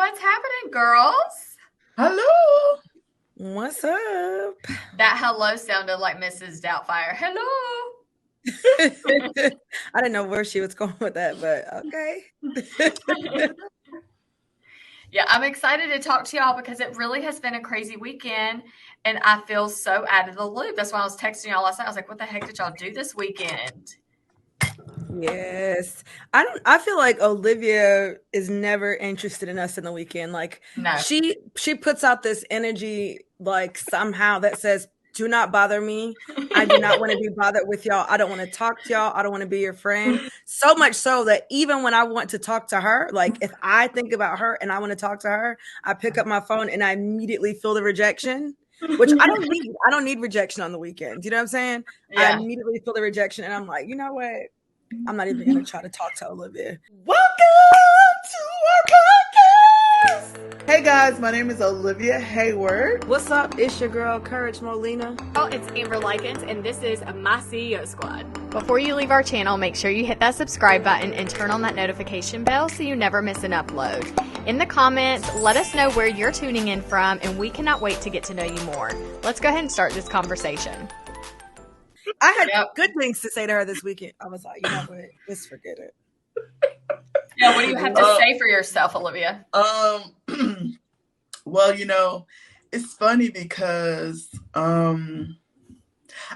What's happening, girls? Hello. What's up? That hello sounded like Mrs. Doubtfire. Hello. I didn't know where she was going with that, but okay. Yeah, I'm excited to talk to y'all because it really has been a crazy weekend and I feel so out of the loop. That's why I was texting y'all last night. I was like, what the heck did y'all do this weekend? Yes. I feel like Olivia is never interested in us in the weekend. Like No. she puts out this energy like somehow that says, "Do not bother me. I do not want to be bothered with y'all. I don't want to talk to y'all. I don't want to be your friend." So much so that even when I want to talk to her, like if I think about her and I want to talk to her, I pick up my phone and I immediately feel the rejection, which I don't need. I don't need rejection on the weekends. You know what I'm saying? I Yeah. immediately feel the rejection and I'm like, you know what? I'm not even going to try to talk to Olivia. Welcome to our podcast. Hey guys, my name is Olivia Hayward. What's up? It's your girl, Courage Molina. Oh, it's Amber Likens, and this is my CEO Squad. Before you leave our channel, make sure you hit that subscribe button and turn on that notification bell so you never miss an upload. In the comments, let us know where you're tuning in from, and we cannot wait to get to know you more. Let's go ahead and start this conversation. I had good things to say to her this weekend. I was like, you know what? Just forget it. Yeah, what do you have to say for yourself, Olivia? Well, it's funny because I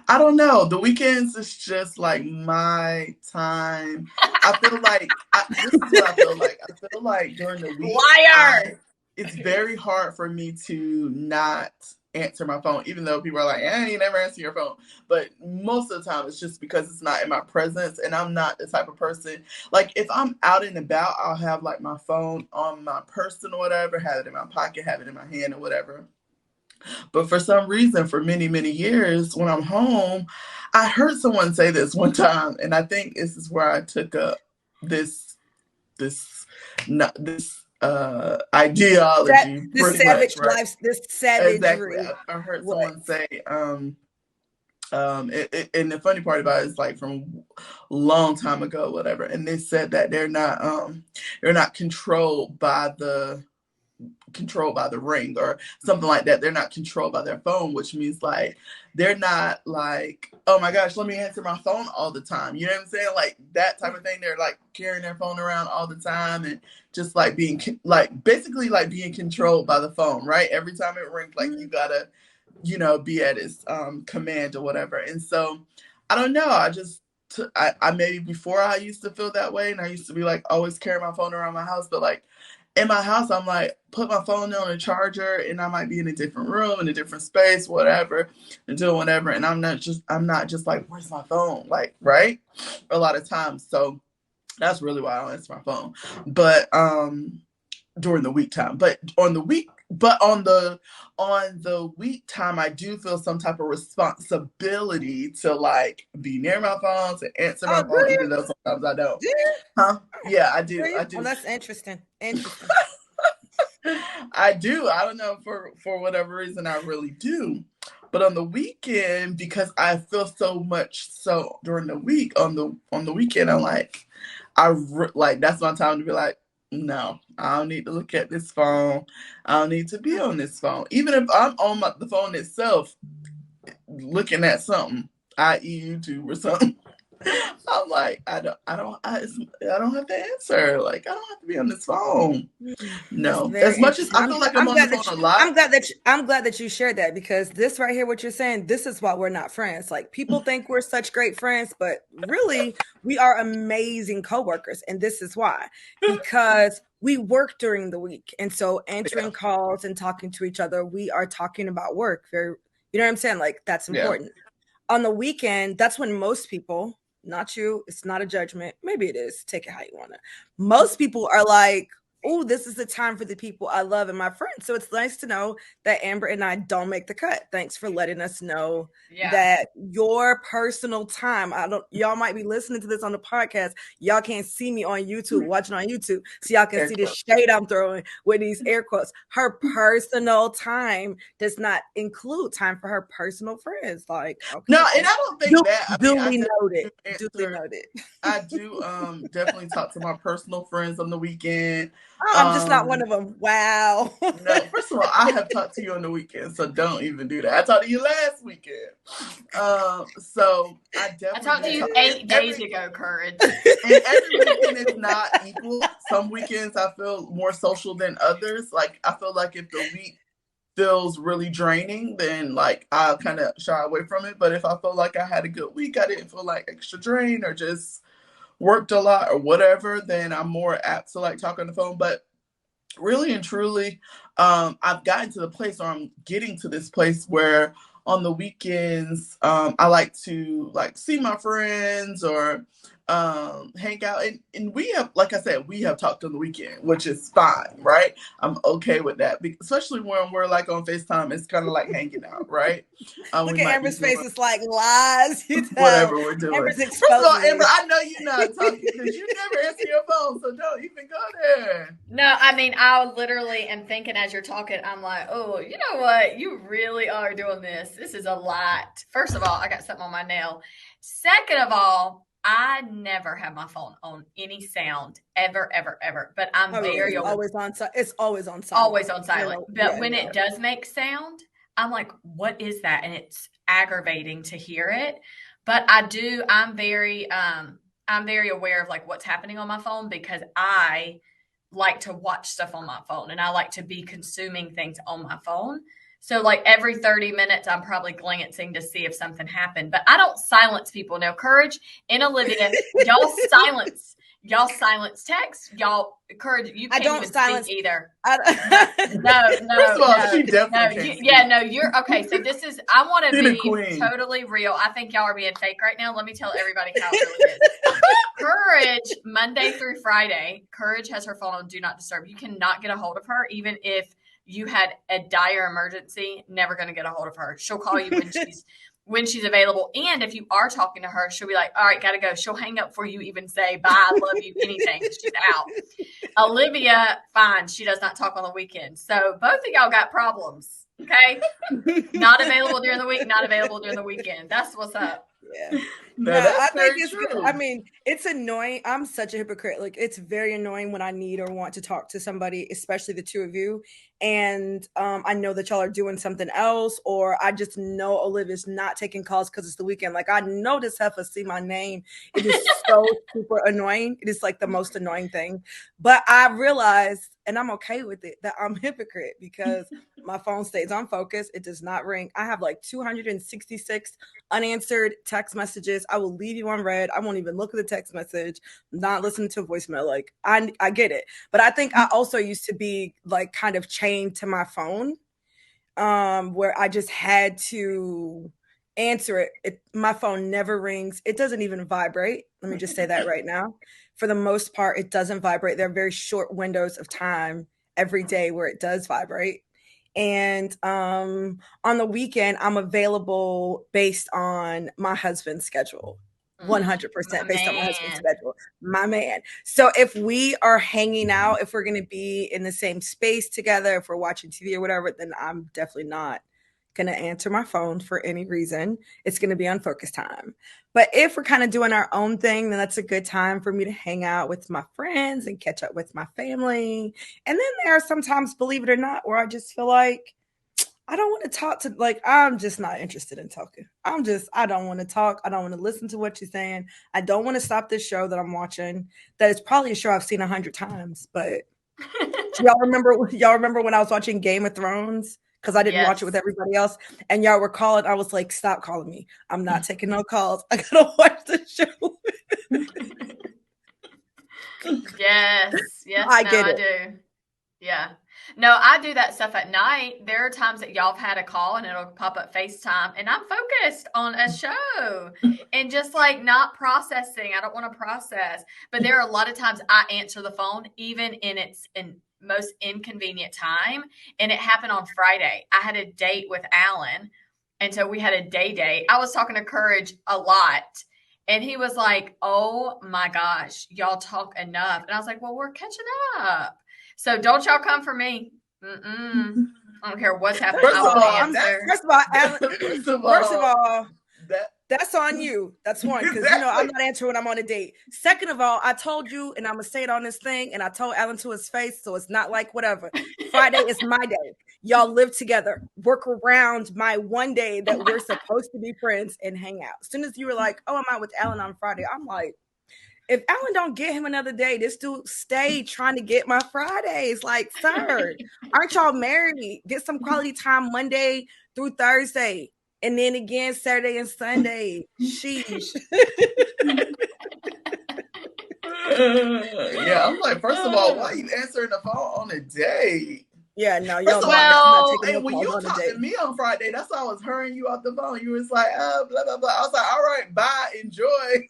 don't know. The weekends is just like my time. I feel like this is what I feel like. I feel like during the week, Liar! It's very hard for me to not answer my phone, even though people are like, you never answer your phone. But most of the time, it's just because it's not in my presence, and I'm not the type of person. Like, if I'm out and about, I'll have, like, my phone on my person or whatever, have it in my pocket, have it in my hand or whatever. But for some reason, for many, many years, when I'm home, I heard someone say this one time, and I think this is where I took up this ideology, this savage life, this savagery. Exactly. I heard someone say, and the funny part about it is like from a long time ago, whatever. And they said that they're not controlled by the ring or something like that. They're not controlled by their phone, which means like they're not like, oh my gosh, let me answer my phone all the time. You know what I'm saying? Like that type of thing. They're like carrying their phone around all the time and just like being like basically like being controlled by the phone, right? Every time it rings, like you gotta, be at its command or whatever. And so I don't know. I maybe before I used to feel that way, and I used to be like always carrying my phone around my house, but like in my house, I'm like, put my phone on a charger and I might be in a different room, in a different space, whatever, and doing whatever. And I'm not just like, where's my phone? Like, right? A lot of times. So that's really why I don't answer my phone. But during the week time. But on the week time, I do feel some type of responsibility to like be near my phone, to answer my phone, even though sometimes I don't. Huh? Yeah, I do. I do. Oh, that's interesting. I do. I don't know, for whatever reason, I really do. But on the weekend, because I feel so much so during the week, on the weekend, I'm like, that's my time to be like, no, I don't need to look at this phone. I don't need to be on this phone. Even if I'm on the phone itself, looking at something, i.e. YouTube or something, I'm like, I don't have to answer. Like, I don't have to be on this phone. No, as much as I feel like I'm on the phone a lot. I'm glad that you shared that, because this right here, what you're saying, this is why we're not friends. Like, people think we're such great friends, but really we are amazing coworkers. And this is why, because we work during the week. And so answering calls and talking to each other, we are talking about work. You know what I'm saying? Like, that's important. On the weekend, that's when most people, not you, it's not a judgment. Maybe it is. Take it how you want to. Most people are like, oh, this is the time for the people I love and my friends. So it's nice to know that Amber and I don't make the cut. Thanks for letting us know that your personal time, y'all might be listening to this on the podcast. Y'all can't see me on YouTube, watching on YouTube. So y'all can see the shade I'm throwing with these air quotes. Her personal time does not include time for her personal friends. Like, okay, no, and I don't think that. Duly noted. Duly noted. I do definitely talk to my personal friends on the weekend. I'm just not one of them. Wow. No, first of all, I have talked to you on the weekend, so don't even do that. I talked to you last weekend. So I definitely I talked to you 8 days ago, Courage. And every weekend is not equal. Some weekends I feel more social than others. Like I feel like if the week feels really draining, then like I'll kind of shy away from it. But if I feel like I had a good week, I didn't feel like extra drained or just worked a lot or whatever, then I'm more apt to like talk on the phone. But really and truly, I've gotten to the place, or I'm getting to this place where on the weekends, I like to like see my friends or hang out. And we have, like I said, we have talked on the weekend, which is fine, right? I'm okay with that, especially when we're like on FaceTime. It's kind of like hanging out, right? Look at Amber's face. It's like lies. You tell. Whatever we're doing. Amber's First of all, exposing. Amber, I know you're not talking because you never answer your phone, so don't even go there. No, I mean, I literally am thinking as you're talking, I'm like, oh, you know what? You really are doing this. This is a lot. First of all, I got something on my nail. Second of all, I never have my phone on any sound ever, ever, ever. But I'm very always on. It's always on silent. Always on silent. But when it does make sound, I'm like, what is that? And it's aggravating to hear it. But I'm very aware of like what's happening on my phone because I like to watch stuff on my phone and I like to be consuming things on my phone. So like every 30 minutes, I'm probably glancing to see if something happened, but I don't silence people. No, Courage and Olivia, y'all silence text. Y'all, Courage, you can't even silence speak either. No. First of all, she definitely you're okay. So this is, I want to be totally real. I think y'all are being fake right now. Let me tell everybody how it really is. Courage, Monday through Friday, Courage has her phone on Do Not Disturb. You cannot get a hold of her, even if you had a dire emergency, never going to get a hold of her. She'll call you when she's available. And if you are talking to her, she'll be like, all right, got to go. She'll hang up before you even say bye, I love you, anything. She's out. Olivia, fine. She does not talk on the weekend. So both of y'all got problems. Okay. Not available during the week, not available during the weekend. That's what's up. Yeah. No, I think it's good. I mean, it's annoying. I'm such a hypocrite. Like, it's very annoying when I need or want to talk to somebody, especially the two of you. And I know that y'all are doing something else, or I just know Olivia's not taking calls because it's the weekend. Like, I know this heifer see my name. It is so super annoying. It is like the most annoying thing. But I realized, and I'm okay with it, that I'm a hypocrite because my phone stays on focus. It does not ring. I have like 266 unanswered text messages. I will leave you on red. I won't even look at the text message. I'm not listening to a voicemail. Like, I get it. But I think I also used to be like kind of chained to my phone, where I just had to answer it. My phone never rings. It doesn't even vibrate. Let me just say that right now. For the most part, it doesn't vibrate. There are very short windows of time every day where it does vibrate. And on the weekend, I'm available based on my husband's schedule. 100% based on my husband's schedule. My man. So if we are hanging out, if we're going to be in the same space together, if we're watching TV or whatever, then I'm definitely not going to answer my phone for any reason. It's going to be on focus time. But if we're kind of doing our own thing, then that's a good time for me to hang out with my friends and catch up with my family. And then there are sometimes, believe it or not, where I just feel like I don't want to talk to, like, I'm just not interested in talking. I don't want to talk. I don't want to listen to what you're saying. I don't want to stop this show that I'm watching. That is probably a show I've seen 100 times. But y'all remember when I was watching Game of Thrones? Because I didn't watch it with everybody else. And y'all were calling. I was like, stop calling me. I'm not taking no calls. I got to watch the show. Yes. I get it. I do. Yeah. No, I do that stuff at night. There are times that y'all have had a call and it'll pop up FaceTime and I'm focused on a show and just like not processing. I don't want to process. But there are a lot of times I answer the phone even in its most inconvenient time. And it happened on Friday. I had a date with Alan. And so we had a day date. I was talking to Courage a lot. And he was like, oh my gosh, y'all talk enough. And I was like, well, we're catching up. So don't y'all come for me. I don't care what's happening. First of all, Alan, That's on you. That's one, because you know I'm not answering when I'm on a date. Second of all, I told you, and I'm gonna say it on this thing, and I told Alan to his face, so it's not like whatever. Friday is my day. Y'all live together. Work around my one day that we're supposed to be friends and hang out. As soon as you were like, "Oh, I'm out with Alan on Friday," I'm like, if Alan don't get him another day, this dude stay trying to get my Fridays. Like, sir, aren't y'all married? Get some quality time Monday through Thursday. And then again, Saturday and Sunday. Sheesh. Yeah, I'm like, first of all, why are you answering the phone on a date? Yeah, no, y'all. And when you talked to me on Friday, that's why I was hurrying you off the phone. You was like, blah, blah, blah. I was like, all right, bye, enjoy.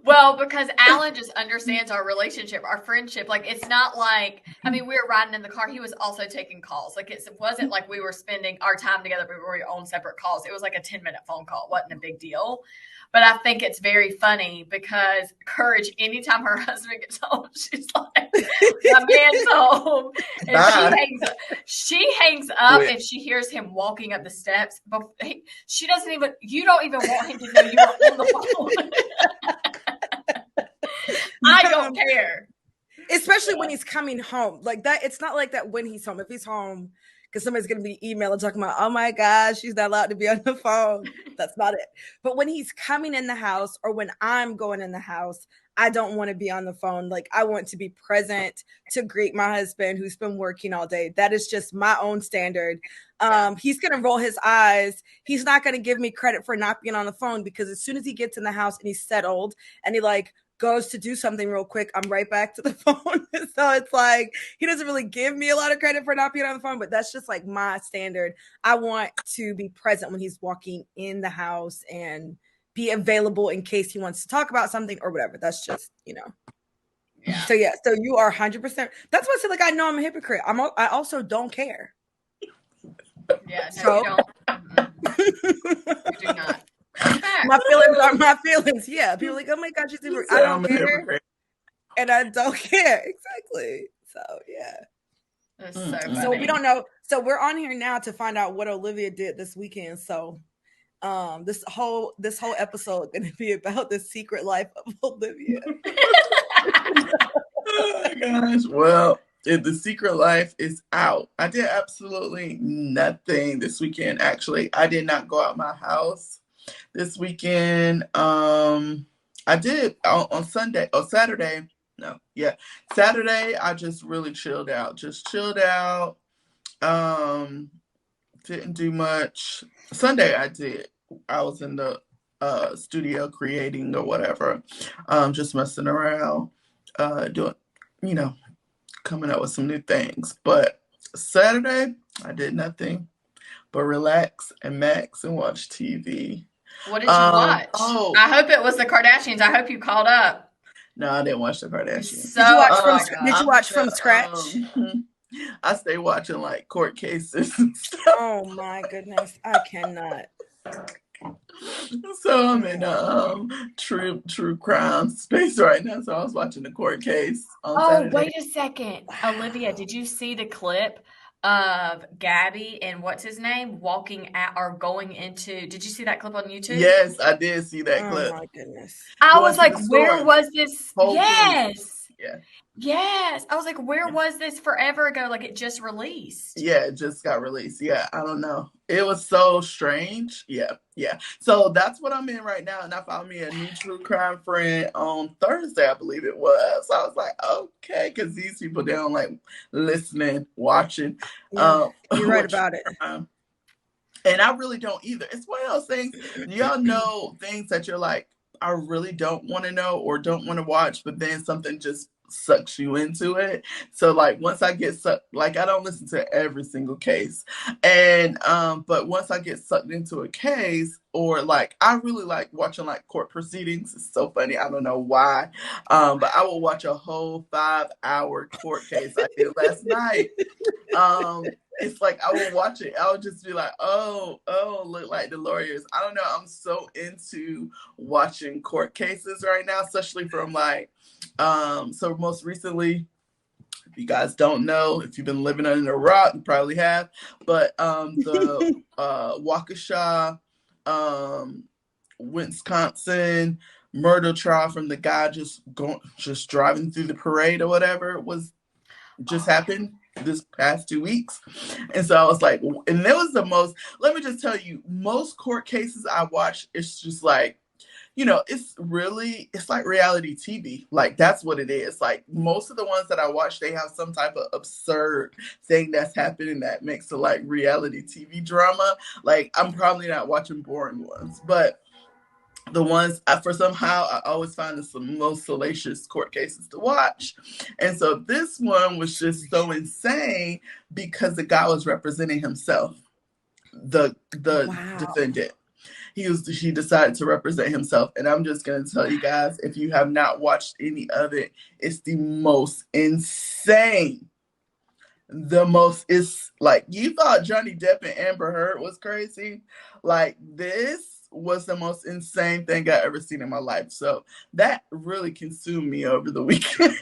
Well, because Alan just understands our relationship, our friendship. Like, it's not like, I mean, we were riding in the car. He was also taking calls. Like, it wasn't like we were spending our time together, but we were on separate calls. It was like a 10-minute phone call. It wasn't a big deal. But I think it's very funny because Courage, anytime her husband gets home, she's like, my man's home. And she hangs up and she hears him walking up the steps. But you don't even want him to know you're on the phone. I don't care. Especially when he's coming home. Like that, it's not like that when he's home. If he's home, because somebody's going to be emailing talking about, oh my gosh, she's not allowed to be on the phone. That's not it. But when he's coming in the house or when I'm going in the house, I don't want to be on the phone. Like, I want to be present to greet my husband who's been working all day. That is just my own standard. He's going to roll his eyes. He's not going to give me credit for not being on the phone, because as soon as he gets in the house and he's settled and he like goes to do something real quick, I'm right back to the phone. So it's like, he doesn't really give me a lot of credit for not being on the phone, but that's just like my standard. I want to be present when he's walking in the house and be available in case he wants to talk about something or whatever. That's just, you know. Yeah. So yeah, so you are 100%. That's why I said, like, I know I'm a hypocrite. I also don't care. Yeah, no, you don't. You do not. My feelings are my feelings. Yeah, people are like, oh my God, she's super. I don't care, and I don't care. Exactly. So yeah. That's so funny. So we don't know. So we're on here now to find out what Olivia did this weekend. So this whole episode is going to be about the secret life of Olivia. Oh my gosh. Well, the secret life is out. I did absolutely nothing this weekend. Actually, I did not go out my house this weekend. I did on Sunday or Saturday. No, yeah. Saturday, I just really chilled out. Didn't do much. Sunday, I did. I was in the studio creating or whatever. Just messing around, doing, coming up with some new things. But Saturday, I did nothing but relax and max and watch TV. What did you watch? I hope it was the Kardashians. I hope you caught up. No, I didn't watch the Kardashians. So, did you watch from scratch? I stay watching like court cases. Oh my goodness, I cannot. So I'm in true crime space right now. So I was watching the court case on Saturday. Wait a second. Wow. Olivia, did you see the clip of Gabby and what's his name walking at or going into? Did you see that clip on YouTube? Yes, I did see that clip. Oh my goodness. I was like, where was this? Yes. Yeah. Yes. I was like, where was this forever ago? Like, it just released. Yeah, it just got released. Yeah, I don't know. It was so strange. Yeah. So that's what I'm in right now. And I found me a new true crime friend on Thursday, I believe it was. So I was like, okay, because these people, they don't like listening, watching. Yeah, you're right about it. And I really don't either. It's one of those things, y'all know things that you're like, I really don't want to know or don't want to watch, but then something just sucks you into it. So like once I get sucked, like I don't listen to every single case, and but once I get sucked into a case, or like I really like watching like court proceedings. It's so funny, I don't know why, but I will watch a whole 5-hour court case. I did last night. It's like I will watch it. I would just be like, oh, look like the lawyers. I don't know. I'm so into watching court cases right now, especially from like, so most recently, If you guys don't know, if you've been living under a rock, you probably have. But the Waukesha, Wisconsin murder trial from the guy just driving through the parade or whatever happened this past 2 weeks. And so I was like, and there was let me just tell you, most court cases I watch, it's just like, it's like reality TV. Like, that's what it is. Like, most of the ones that I watch, they have some type of absurd thing that's happening that makes it like reality TV drama. Like, I'm probably not watching boring ones, but the ones I always find the most salacious court cases to watch. And so this one was just so insane because the guy was representing himself, the defendant. He decided to represent himself. And I'm just going to tell you guys, if you have not watched any of it, it's the most insane. It's like, you thought Johnny Depp and Amber Heard was crazy. Like, this was the most insane thing I ever seen in my life. So that really consumed me over the weekend.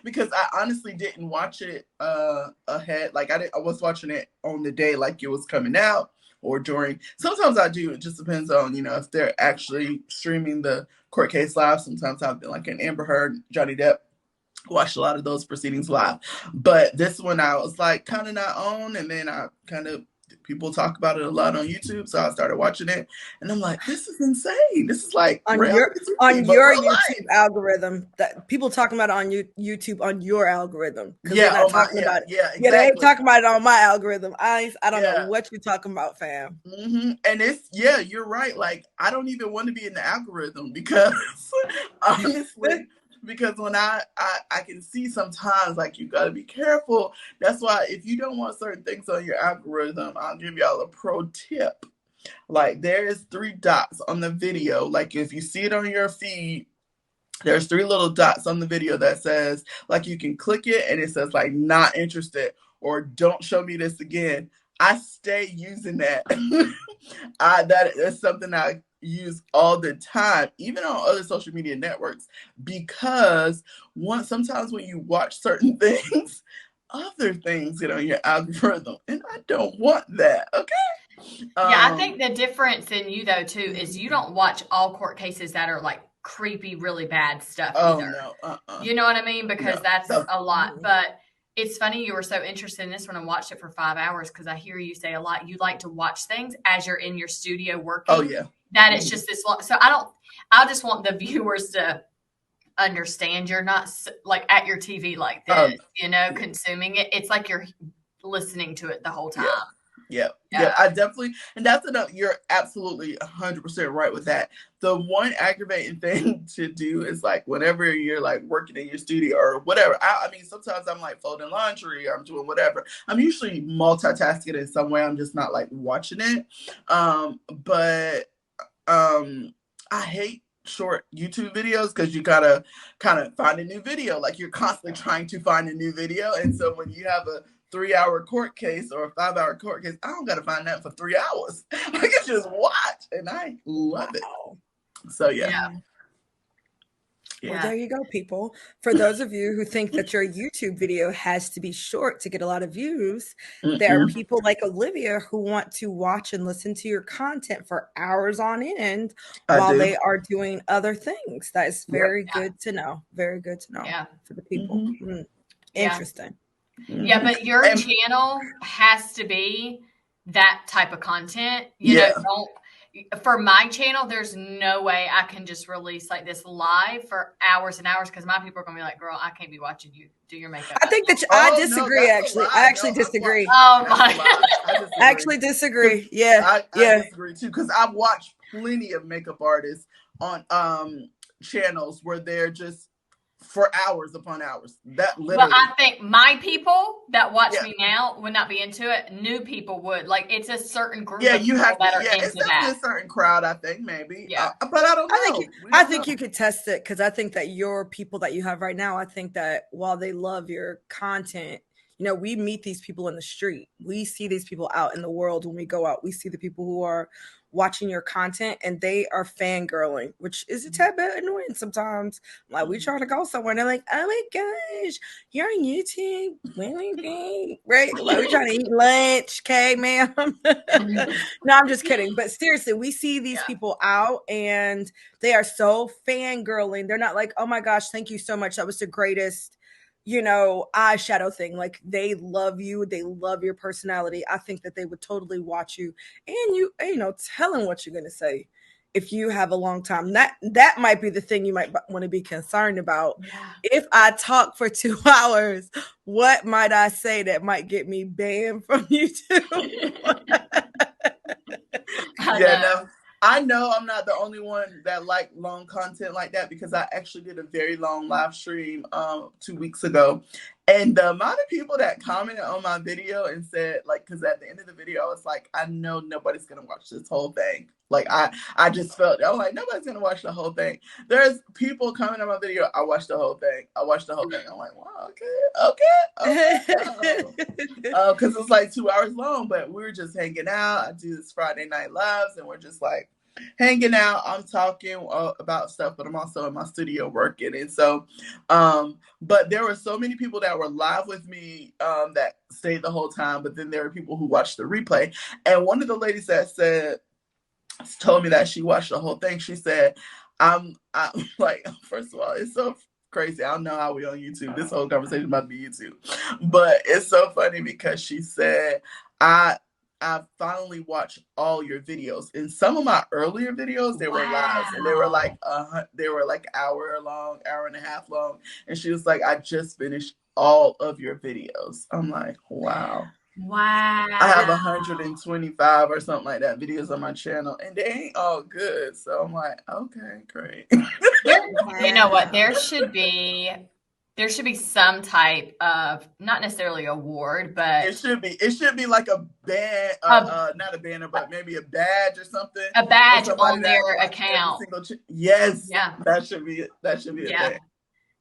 Because I honestly didn't watch it ahead. Like, I was watching it on the day like it was coming out, or during. Sometimes I do. It just depends on, if they're actually streaming the court case live. Sometimes I've been like an Amber Heard, Johnny Depp, watched a lot of those proceedings live. But this one I was like kind of not on, and then I kind of, people talk about it a lot on YouTube, so I started watching it, and I'm like, this is insane. This is like on your YouTube algorithm. That people talking about it on YouTube on your algorithm. Yeah, they're not talking about it. Yeah, exactly. Yeah, they ain't talking about it on my algorithm. I don't know what you're talking about, fam. Mm-hmm. And you're right. Like, I don't even want to be in the algorithm because honestly. Because when I can see sometimes, like, you got to be careful. That's why if you don't want certain things on your algorithm, I'll give y'all a pro tip. Like, there's 3 dots on the video. Like, if you see it on your feed, there's 3 little dots on the video that says, like, you can click it and it says, like, not interested or don't show me this again. I stay using that. That's something I use all the time, even on other social media networks, because sometimes when you watch certain things, other things get on your algorithm, and I don't want that. Okay. I think the difference in you though too is you don't watch all court cases that are like creepy, really bad stuff either. No, You know what I mean? Because that's a lot. But it's funny you were so interested in this one and watched it for 5 hours, because I hear you say a lot you like to watch things as you're in your studio working. Oh yeah. That it's just this long. So I just want the viewers to understand you're not like at your TV like this, consuming it. It's like you're listening to it the whole time. Yeah, I definitely, and that's enough. You're absolutely 100% right with that. The one aggravating thing to do is like whenever you're like working in your studio or whatever. I mean, sometimes I'm like folding laundry or I'm doing whatever. I'm usually multitasking in some way. I'm just not like watching it. But I hate short YouTube videos because you gotta kind of find a new video. Like, you're constantly trying to find a new video, and so when you have a 3-hour court case or a 5-hour court case, I don't gotta find that for 3 hours. I can just watch, and I love it. So yeah. Well, there you go, people. For those of you who think that your YouTube video has to be short to get a lot of views, there are people like Olivia who want to watch and listen to your content for hours on end while they are doing other things. That is very good to know. Very good to know for the people. Interesting. Yeah, but your channel has to be that type of content. You know, for my channel, there's no way I can just release like this live for hours and hours, because my people are gonna be like, "Girl, I can't be watching you do your makeup." I think that I disagree. I actually disagree. Oh my! I actually disagree. Yeah, I disagree too, because I've watched plenty of makeup artists on channels where they're just for hours upon hours. That literally. Well, I think my people that watch me now would not be into it. New people would. Like, it's a certain group of people that are into that. It's a certain crowd, I think, maybe. Yeah. But I don't know. I think you could test it, because I think that your people that you have right now, I think that while they love your content, You know, we meet these people in the street. We see these people out in the world when we go out. We see the people who are watching your content and they are fangirling, which is a tad bit annoying sometimes. Like, we try to go somewhere and they're like, oh my gosh, you're on YouTube. Right? Like, we're trying to eat lunch. Okay, ma'am. No, I'm just kidding. But seriously, we see these people out and they are so fangirling. They're not like, oh my gosh, thank you so much. That was the greatest, you know, eyeshadow thing. Like, they love you. They love your personality. I think that they would totally watch you and you know, tell them what you're going to say. If you have a long time, that might be the thing you might want to be concerned about. Yeah. If I talk for 2 hours, what might I say that might get me banned from YouTube? No, I know I'm not the only one that like long content like that, because I actually did a very long live stream 2 weeks ago. And the amount of people that commented on my video and said, like, because at the end of the video, I was like, I know nobody's going to watch this whole thing. Like, I just felt, I'm like, nobody's going to watch the whole thing. There's people commenting on my video, I watched the whole thing. I watched the whole thing. I'm like, wow, okay. Because it's like 2 hours long, but we were just hanging out. I do this Friday Night Lives, and we're just like, hanging out. I'm talking about stuff, but I'm also in my studio working. And so, but there were so many people that were live with me that stayed the whole time. But then there were people who watched the replay. And one of the ladies that told me that she watched the whole thing. She said, I'm like, first of all, it's so crazy. I don't know how we on YouTube. This whole conversation about to be YouTube. But it's so funny because she said, I finally watched all your videos. In some of my earlier videos, they were live, and they were like hour and a half long. And she was like, I just finished all of your videos. I'm like, wow. I have 125 or something like that videos on my channel, and they ain't all good. So I'm like, okay, great. You know what? There should be some type of, not necessarily award, but it should be like a band, not a banner, but maybe a badge or something. A badge on their account. Yes. Yeah. That should be a thing.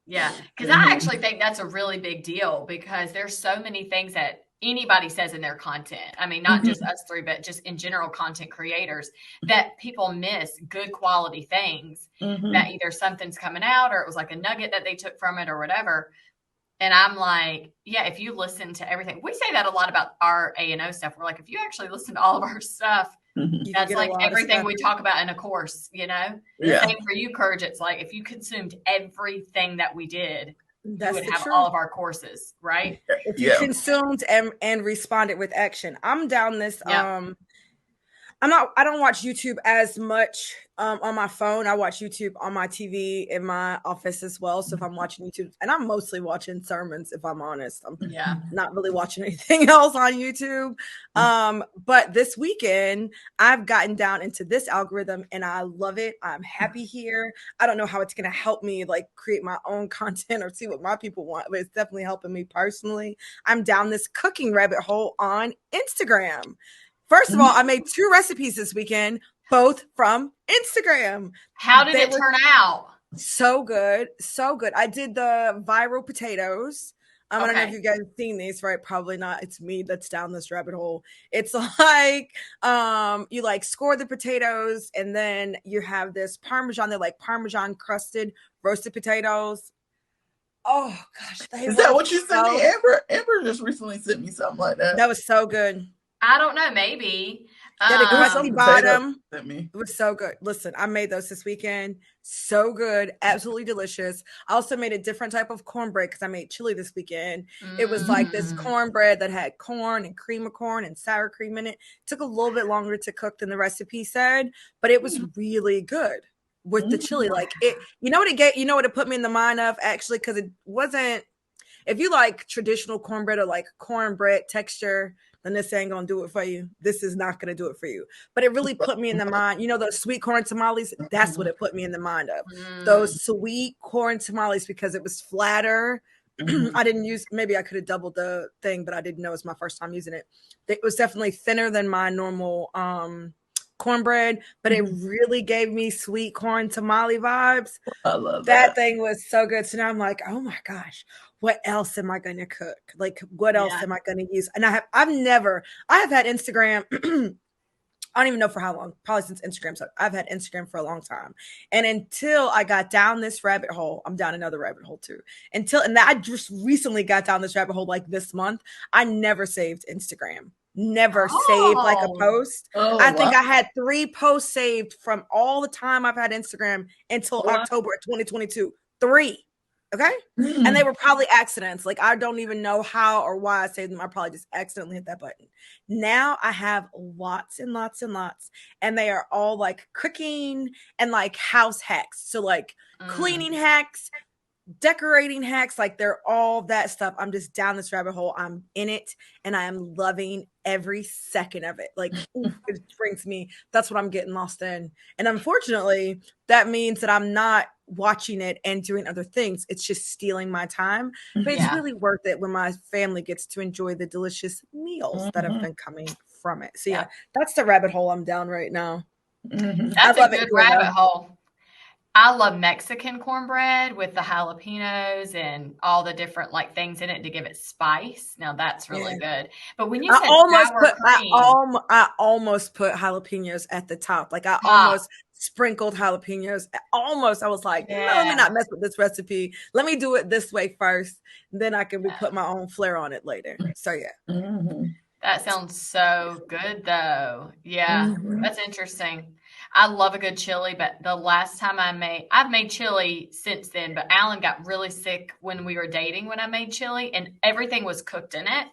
Yeah. Because I actually think that's a really big deal, because there's so many things that anybody says in their content. I mean, not just us three, but just in general content creators, that people miss good quality things, that either something's coming out or it was like a nugget that they took from it or whatever. And I'm like, yeah, if you listen to everything, we say that a lot about our A&O stuff. We're like, if you actually listen to all of our stuff, that's like everything we talk about in a course, you know? Yeah. Same for you, Courage. It's like, if you consumed everything that we did, you would have all of our courses, right? If you consumed and responded with action. I'm down this. I don't watch YouTube as much on my phone. I watch YouTube on my TV in my office as well. So if I'm watching YouTube, and I'm mostly watching sermons, if I'm honest, I'm not really watching anything else on YouTube. But this weekend, I've gotten down into this algorithm and I love it. I'm happy here. I don't know how it's going to help me like create my own content or see what my people want, but it's definitely helping me personally. I'm down this cooking rabbit hole on Instagram. First of all, I made 2 recipes this weekend, both from Instagram. How did it turn out? So good. So good. I did the viral potatoes. I don't know if you guys have seen these, right? Probably not. It's me that's down this rabbit hole. It's like you like score the potatoes and then you have this Parmesan. They're like Parmesan crusted roasted potatoes. Oh, gosh. Is that what you sent me? Amber just recently sent me something like that. That was so good. I don't know, maybe. That crusty bottom. It was so good. Listen, I made those this weekend. So good. Absolutely delicious. I also made a different type of cornbread because I made chili this weekend. It was like this cornbread that had corn and cream of corn and sour cream in it. It took a little bit longer to cook than the recipe said, but it was really good with the chili. Like it, you know what it put me in the mind of actually, because it wasn't, if you like traditional cornbread or like cornbread texture, then this ain't gonna do it for you. This is not gonna do it for you. But it really put me in the mind, you know, those sweet corn tamales, that's what it put me in the mind of. Those sweet corn tamales, because it was flatter. I didn't use, maybe I could have doubled the thing, but I didn't know it was my first time using it. It was definitely thinner than my normal cornbread, but it really gave me sweet corn tamale vibes. I love that. That thing was so good. So now I'm like, oh my gosh, what else am I going to cook? Like, what else am I going to use? And I have had Instagram. I don't even know for how long, probably since Instagram. So I've had Instagram for a long time. And until I got down this rabbit hole, I'm down another rabbit hole too. And I just recently got down this rabbit hole like this month. I never saved Instagram. Never saved like a post. I think I had 3 posts saved from all the time I've had Instagram until October of 2022. 3. Okay. And they were probably accidents. Like, I don't even know how or why I saved them. I probably just accidentally hit that button. Now I have lots and lots and lots, and they are all like cooking and like house hacks. So like cleaning hacks, decorating hacks, like they're all that stuff. I'm just down this rabbit hole. I'm in it, and I am loving every second of it. Like, it brings me, that's what I'm getting lost in. And unfortunately, that means that I'm not watching it and doing other things. It's just stealing my time, but it's really worth it when my family gets to enjoy the delicious meals that have been coming from it. So that's the rabbit hole I'm down right now. That's a good rabbit hole. I love Mexican cornbread with the jalapenos and all the different like things in it to give it spice. Now that's really good. But when you said I almost put jalapenos at the top. Like I almost sprinkled jalapenos. I was like, no, let me not mess with this recipe. Let me do it this way first. Then I can put my own flair on it later. So that sounds so good though. Yeah, that's interesting. I love a good chili, but the last time I've made chili since then, but Alan got really sick when we were dating when I made chili, and everything was cooked in it.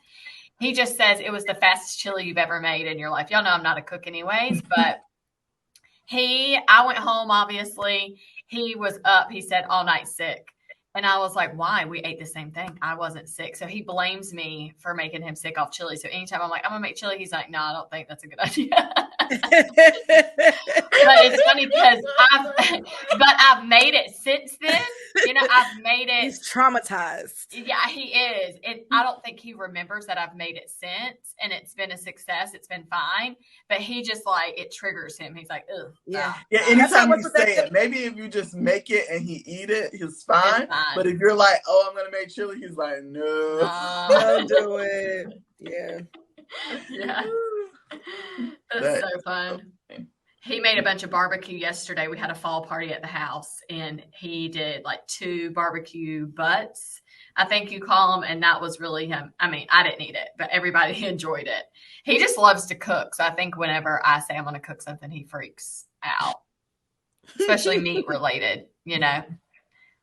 He just says it was the fastest chili you've ever made in your life. Y'all know I'm not a cook anyways, but I went home, obviously. He was up, he said, all night sick. And I was like, why? We ate the same thing. I wasn't sick. So he blames me for making him sick off chili. So anytime I'm like, I'm going to make chili, he's like, no, I don't think that's a good idea. But it's funny because I've made it since then. You know, I've made it. He's traumatized. Yeah, he is. I don't think he remembers that I've made it since, and it's been a success. It's been fine. But he just like, it triggers him. He's like, ugh. Yeah. Anytime you say it, maybe if you just make it and he eat it, he's fine. But if you're like, oh, I'm going to make chili, he's like, no. Don't do it. Yeah. Yeah. That's so fun. He made a bunch of barbecue yesterday. We had a fall party at the house, and he did like 2 barbecue butts, I think you call them, and that was really him. I mean, I didn't eat it, but everybody enjoyed it. He just loves to cook, so I think whenever I say I'm going to cook something, he freaks out, especially meat related, you know.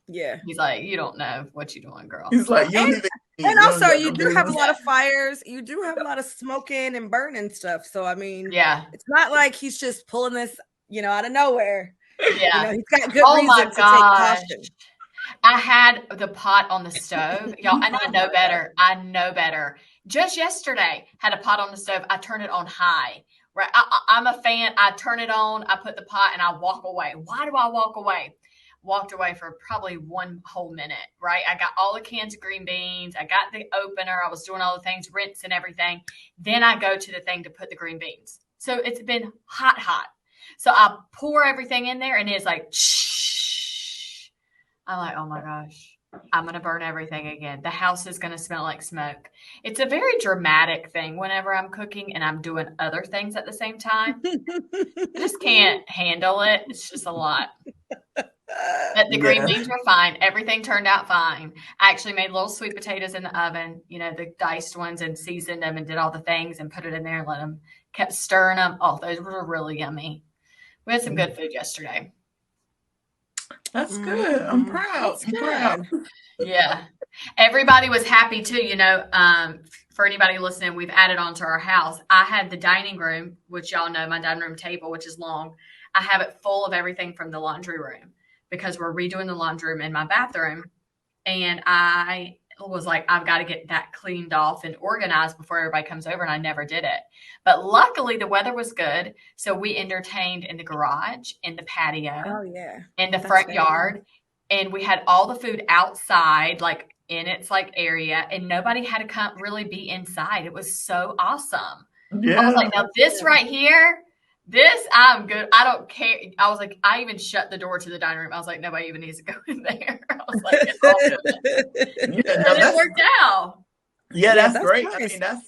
Yeah. He's like, you don't know what you're doing, girl. He's like, and also, you do have a lot of fires. You do have a lot of smoking and burning stuff. So, I mean, it's not like he's just pulling this, out of nowhere. Yeah. He's got good reason to take caution. I had the pot on the stove, y'all, and I know better. Just yesterday, had a pot on the stove. I turned it on high. Right. I'm a fan. I turn it on, I put the pot, and I walk away. Why do I walk away? Walked away for probably 1 whole minute, right? I got all the cans of green beans. I got the opener. I was doing all the things, rinse and everything. Then I go to the thing to put the green beans. So it's been hot. So I pour everything in there, and it's like, shh. I'm like, oh my gosh, I'm going to burn everything again. The house is going to smell like smoke. It's a very dramatic thing whenever I'm cooking and I'm doing other things at the same time. I just can't handle it. It's just a lot. But the green beans were fine. Everything turned out fine. I actually made little sweet potatoes in the oven, the diced ones, and seasoned them and did all the things and put it in there and kept stirring them. Oh, those were really yummy. We had some good food yesterday. That's good. I'm proud. Yeah. Everybody was happy too. For anybody listening, we've added on to our house. I had the dining room, which y'all know, my dining room table, which is long. I have it full of everything from the laundry room because we're redoing the laundry room in my bathroom. And I was like, I've got to get that cleaned off and organized before everybody comes over. And I never did it. But luckily the weather was good. So we entertained in the garage, in the patio, in the front yard. And we had all the food outside, like in its area. And nobody had to come really be inside. It was so awesome. Yeah. I was like, now this right here, This, I'm good. I don't care. I was like, I even shut the door to the dining room. I was like, nobody even needs to go in there. I was like, it's all good. Yeah, And it worked out. Yeah, that's great. Nice. I mean,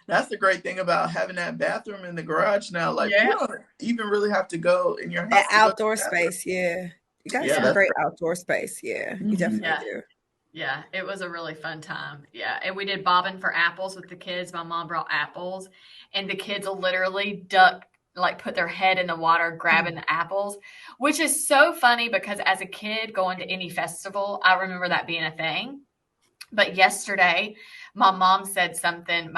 that's the great thing about having that bathroom in the garage now. Like, you don't even really have to go in your house. That outdoor space, yeah. You got some great outdoor space, yeah. You definitely do. Yeah, it was a really fun time. Yeah, and we did bobbing for apples with the kids. My mom brought apples, and the kids will literally put their head in the water grabbing the apples, which is so funny because as a kid going to any festival, I remember that being a thing. But yesterday, my mom said something.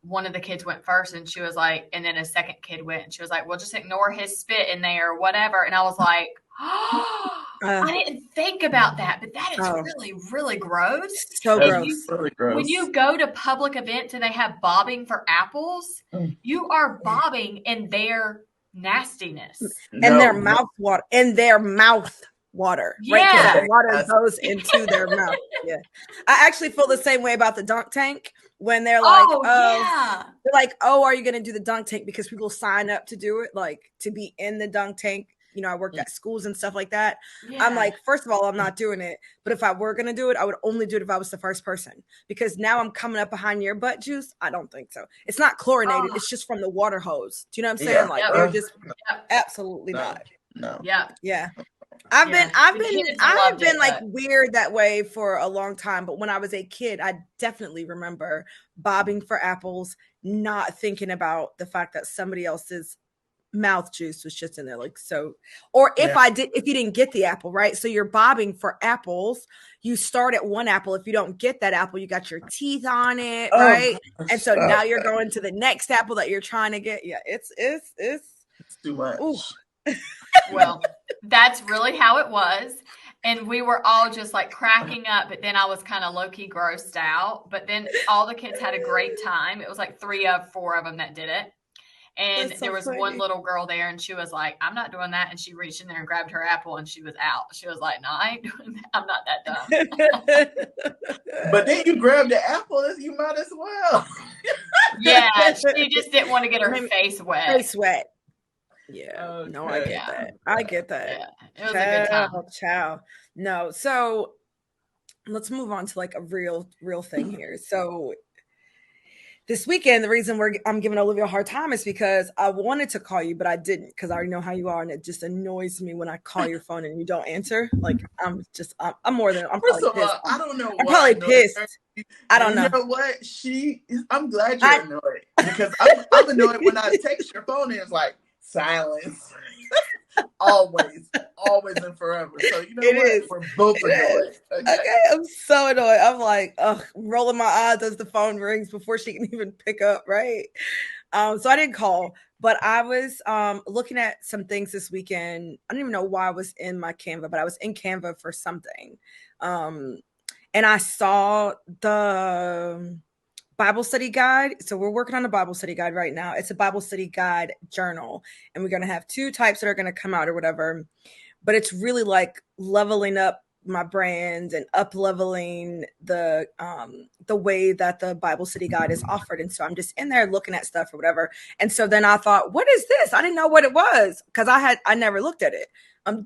One of the kids went first, and she was like, and then a second kid went, and she was like, well, just ignore his spit in there or whatever. And I was like, I didn't think about that, but that is really, really gross. So gross. Really gross. When you go to public events and they have bobbing for apples, you are bobbing in their nastiness. And their mouth water. And their mouth water. Yeah. Right? The water goes into their mouth. Yeah. I actually feel the same way about the dunk tank when they're like, they're like, oh, are you going to do the dunk tank? Because people sign up to do it, like to be in the dunk tank. You know, I worked at schools and stuff like that. Yeah. I'm like, first of all, I'm not doing it. But if I were going to do it, I would only do it if I was the first person. Because now I'm coming up behind your butt juice. I don't think so. It's not chlorinated. It's just from the water hose. Do you know what I'm saying? Like, you're just absolutely not. No. Yeah. Yeah. I've been like weird that way for a long time. But when I was a kid, I definitely remember bobbing for apples, not thinking about the fact that somebody else's mouth juice was just in there, like, so. Or if you didn't get the apple, right? So you're bobbing for apples. You start at one apple. If you don't get that apple, you got your teeth on it, right? And so now you're going to the next apple that you're trying to get. Yeah, it's too much. Well, that's really how it was. And we were all just like cracking up, but then I was kind of low-key grossed out. But then all the kids had a great time. It was like 4 of them that did it. And there was one little girl there, and she was like, I'm not doing that. And she reached in there and grabbed her apple, and she was out. She was like, no, I ain't doing that. I'm not that dumb. But then you grabbed the apple, you might as well. Yeah, she just didn't want to get her face wet. Face wet. Yeah. No, I get that. I get that. Yeah, it was a good time. Ciao. No, so let's move on to like a real thing here. So this weekend, the reason I'm giving Olivia a hard time is because I wanted to call you, but I didn't, because I already know how you are, and it just annoys me when I call your phone and you don't answer. Like, I'm probably pissed. I don't know. I'm probably pissed. I don't know. You know what? I'm glad you're annoyed, because I'm annoyed when I text your phone and it's like silence. always and forever. So you know we're both annoyed. Okay, I'm so annoyed. I'm like, rolling my eyes as the phone rings before she can even pick up, right? So I didn't call, but I was looking at some things this weekend. I don't even know why I was in my Canva, but I was in Canva for something. And I saw the Bible study guide. So we're working on a Bible study guide right now. It's a Bible study guide journal, and we're going to have 2 types that are going to come out or whatever. But it's really like leveling up my brand and up leveling the way that the Bible study guide is offered. And so I'm just in there looking at stuff or whatever. And so then I thought, what is this? I didn't know what it was, because I never looked at it.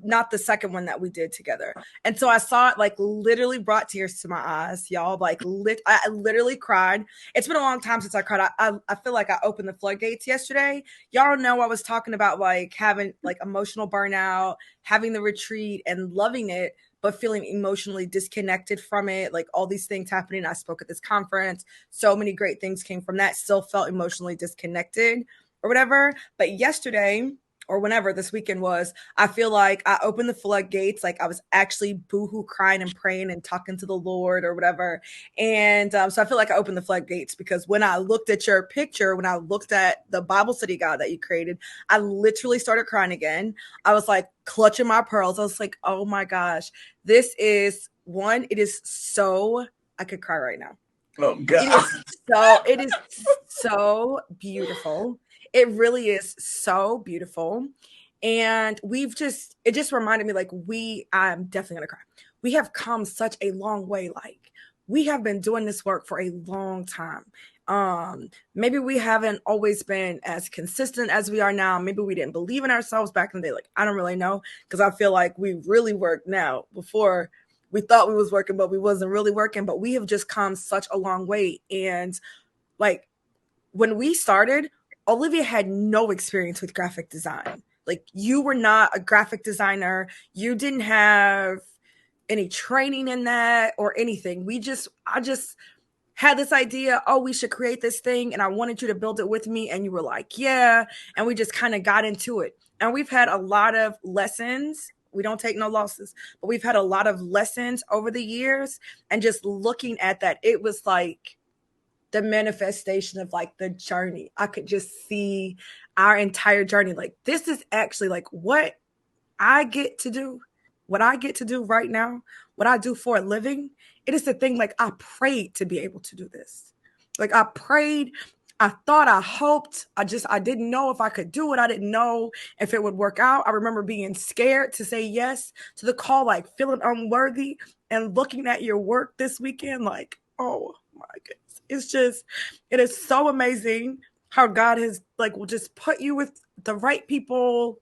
Not the second one that we did together. And so I saw it, like, literally brought tears to my eyes, y'all. Like, I literally cried. It's been a long time since I cried. I feel like I opened the floodgates yesterday. Y'all know I was talking about, like, having, like, emotional burnout, having the retreat and loving it, but feeling emotionally disconnected from it. Like, all these things happening. I spoke at this conference. So many great things came from that. Still felt emotionally disconnected or whatever. But yesterday, or whenever this weekend was, I feel like I opened the floodgates. Like, I was actually boohoo crying and praying and talking to the Lord or whatever. And so I feel like I opened the floodgates, because when I looked at your picture, when I looked at the Bible study guide that you created, I literally started crying again. I was like clutching my pearls. I was like, oh my gosh, it is so, I could cry right now. Oh God. It is so beautiful. It really is so beautiful. And it just reminded me, like, I'm definitely going to cry. We have come such a long way. Like, we have been doing this work for a long time. Maybe we haven't always been as consistent as we are now. Maybe we didn't believe in ourselves back in the day. Like, I don't really know, because I feel like we really work now. Before, we thought we was working, but we wasn't really working. But we have just come such a long way. And like, when we started, Olivia had no experience with graphic design. Like, you were not a graphic designer. You didn't have any training in that or anything. I just had this idea, oh, we should create this thing, and I wanted you to build it with me, and you were like, yeah, and we just kind of got into it. And we've had a lot of lessons. We don't take no losses, but we've had a lot of lessons over the years. And just looking at that, it was like the manifestation of like the journey. I could just see our entire journey. Like, this is actually like what I get to do. What I get to do right now, what I do for a living, it is the thing. Like, I prayed to be able to do this. Like, I prayed, I thought, I hoped, I didn't know if I could do it. I didn't know if it would work out. I remember being scared to say yes to the call, like feeling unworthy, and looking at your work this weekend, like, oh my goodness. It is so amazing how God has like, will just put you with the right people.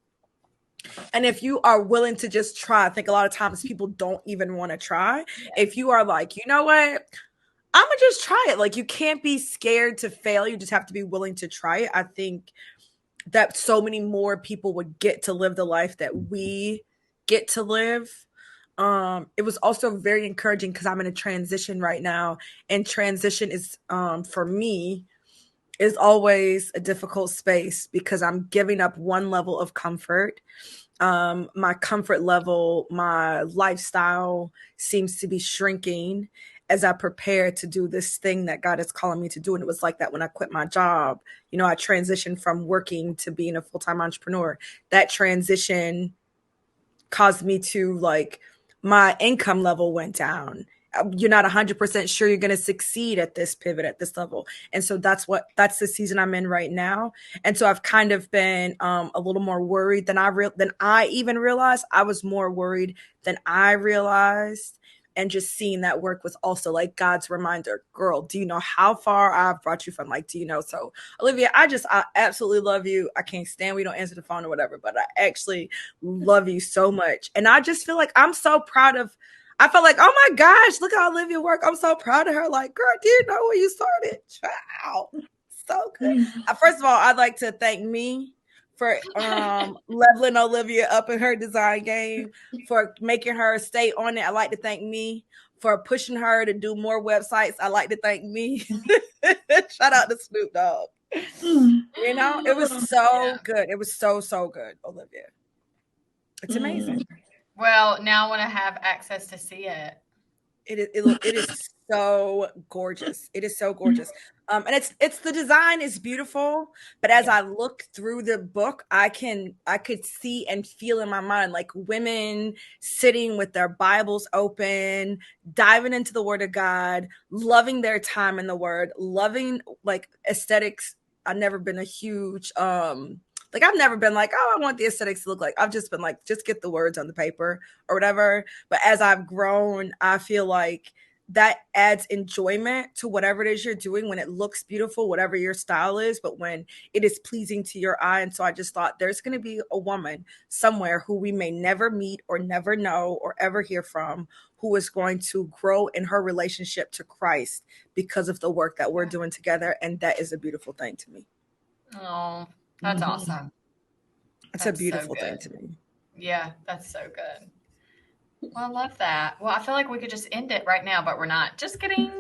And if you are willing to just try, I think a lot of times people don't even want to try. Yeah. If you are like, you know what, I'm going to just try it. Like, you can't be scared to fail. You just have to be willing to try it. I think that so many more people would get to live the life that we get to live. It was also very encouraging because I'm in a transition right now. And transition is, for me, is always a difficult space because I'm giving up one level of comfort. My comfort level, my lifestyle seems to be shrinking as I prepare to do this thing that God is calling me to do. And it was like that when I quit my job. You know, I transitioned from working to being a full-time entrepreneur. That transition caused me to, like, my income level went down. You're not 100% sure you're going to succeed at this pivot, at this level. And so that's the season I'm in right now. And so I've kind of been a little more worried than I even realized. I was more worried than I realized. And just seeing that work was also like God's reminder, girl, do you know how far I've brought you from? Like, do you know? So Olivia, I absolutely love you. I can't stand we don't answer the phone or whatever, but I actually love you so much. And I just feel like I'm so proud of, I felt like, oh my gosh, look how Olivia work. I'm so proud of her. Like, girl, do you know where you started? Wow. So good. First of all, I'd like to thank me for leveling Olivia up in her design game, for making her stay on it. I like to thank me for pushing her to do more websites. I like to thank me. Shout out to Snoop Dogg. You know, it was so good. It was so good, Olivia. It's amazing. Well, now I want to have access to see it. It is so gorgeous. It is so gorgeous. And it's the design is beautiful, but as I look through the book, I could see and feel in my mind like women sitting with their Bibles open, diving into the Word of God, loving their time in the Word, loving like aesthetics. I've never been a huge I've never been like, oh, I want the aesthetics to look like. I've just been like, just get the words on the paper or whatever. But as I've grown, I feel like that adds enjoyment to whatever it is you're doing when it looks beautiful, whatever your style is, but when it is pleasing to your eye. And so I just thought there's going to be a woman somewhere who we may never meet or never know or ever hear from, who is going to grow in her relationship to Christ because of the work that we're doing together. And that is a beautiful thing to me. Oh, that's awesome. It's a beautiful thing to me. Yeah, that's so good. Well, I love that. Well, I feel like we could just end it right now, but we're not. Just kidding.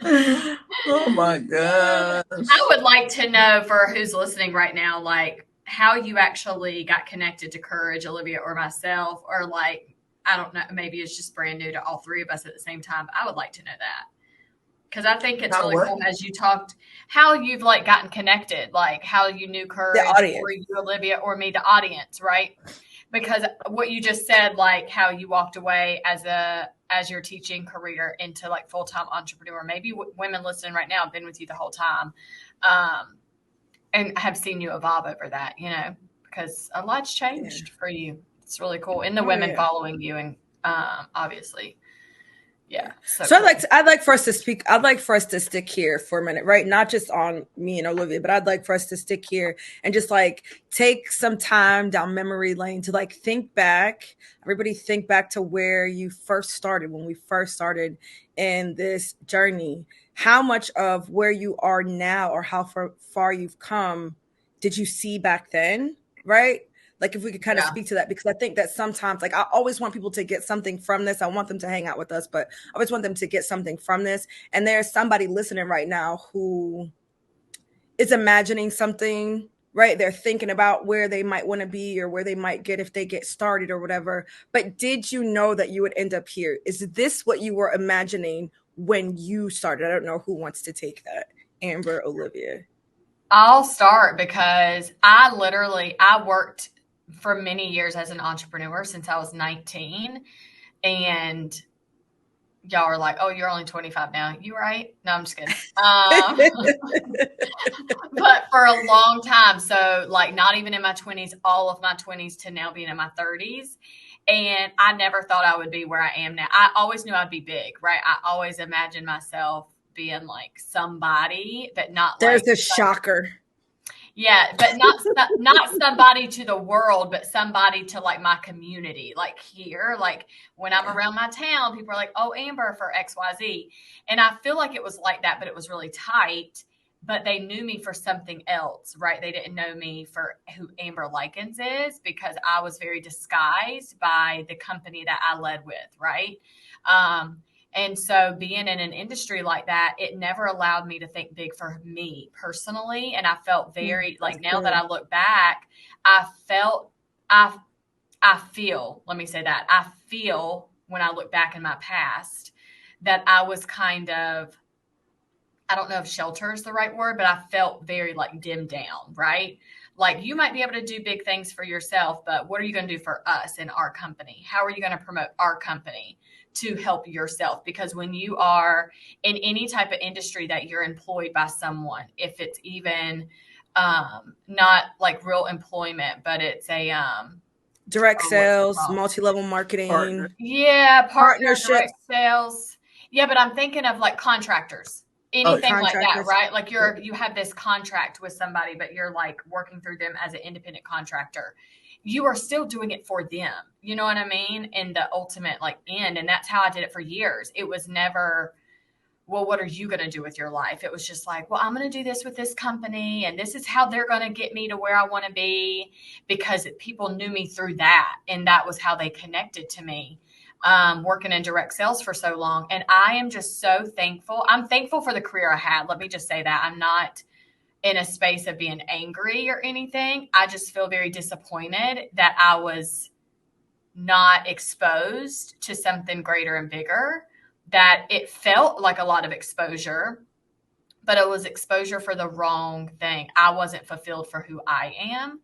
Oh my gosh. I would like to know, for who's listening right now, like how you actually got connected to Courage, Olivia, or myself, or like, I don't know, maybe it's just brand new to all three of us at the same time. I would like to know that. Because I think it's really cool as you talked, how you've like gotten connected, like how you knew Courage or you, Olivia, or me, the audience, right? Because what you just said, like how you walked away as your teaching career into like full-time entrepreneur. Maybe women listening right now have been with you the whole time, and have seen you evolve over that, you know, because a lot's changed for you. It's really cool. And the women following you, and obviously. Yeah. So I'd like for us to speak. I'd like for us to stick here for a minute, right? Not just on me and Olivia, but I'd like for us to stick here and just like take some time down memory lane to like think back. Everybody think back to where you first started, when we first started in this journey. How much of where you are now or how far you've come did you see back then, right? Like if we could kind of speak to that, because I think that sometimes, like I always want people to get something from this. I want them to hang out with us, but I always want them to get something from this. And there's somebody listening right now who is imagining something, right? They're thinking about where they might want to be or where they might get if they get started or whatever. But did you know that you would end up here? Is this what you were imagining when you started? I don't know who wants to take that. Amber, Olivia. I'll start because I worked for many years as an entrepreneur since I was 19, and y'all are like, oh, you're only 25 now. You right? No, I'm just kidding. But for a long time. So like not even in my 20s, all of my 20s to now being in my 30s. And I never thought I would be where I am now. I always knew I'd be big, right? I always imagined myself being like somebody, but not There's like a shocker. Yeah, but not somebody to the world, but somebody to like my community, like here, like when I'm around my town, people are like, oh, Amber for XYZ. And I feel like it was like that, but it was really tight, but they knew me for something else, right? They didn't know me for who Amber Likens is, because I was very disguised by the company that I led with, right? And so being in an industry like that, it never allowed me to think big for me personally. And I felt very like now that I look back, I feel, let me say that, I feel when I look back in my past that I was kind of, I don't know if shelter is the right word, but I felt very like dimmed down, right? Like you might be able to do big things for yourself, but what are you going to do for us in our company? How are you going to promote our company to help yourself? Because when you are in any type of industry that you're employed by someone, if it's even not like real employment, but it's a direct sales, multi-level marketing. Partnership, direct sales. Yeah, but I'm thinking of like contractors. Anything like that, right? Like you have this contract with somebody, but you're like working through them as an independent contractor. You are still doing it for them. You know what I mean? In the ultimate like end. And that's how I did it for years. It was never, well, what are you going to do with your life? It was just like, well, I'm going to do this with this company, and this is how they're going to get me to where I want to be, because people knew me through that. And that was how they connected to me. Working in direct sales for so long. And I am just so thankful. I'm thankful for the career I had. Let me just say that. I'm not in a space of being angry or anything. I just feel very disappointed that I was not exposed to something greater and bigger, that it felt like a lot of exposure, but it was exposure for the wrong thing. I wasn't fulfilled for who I am.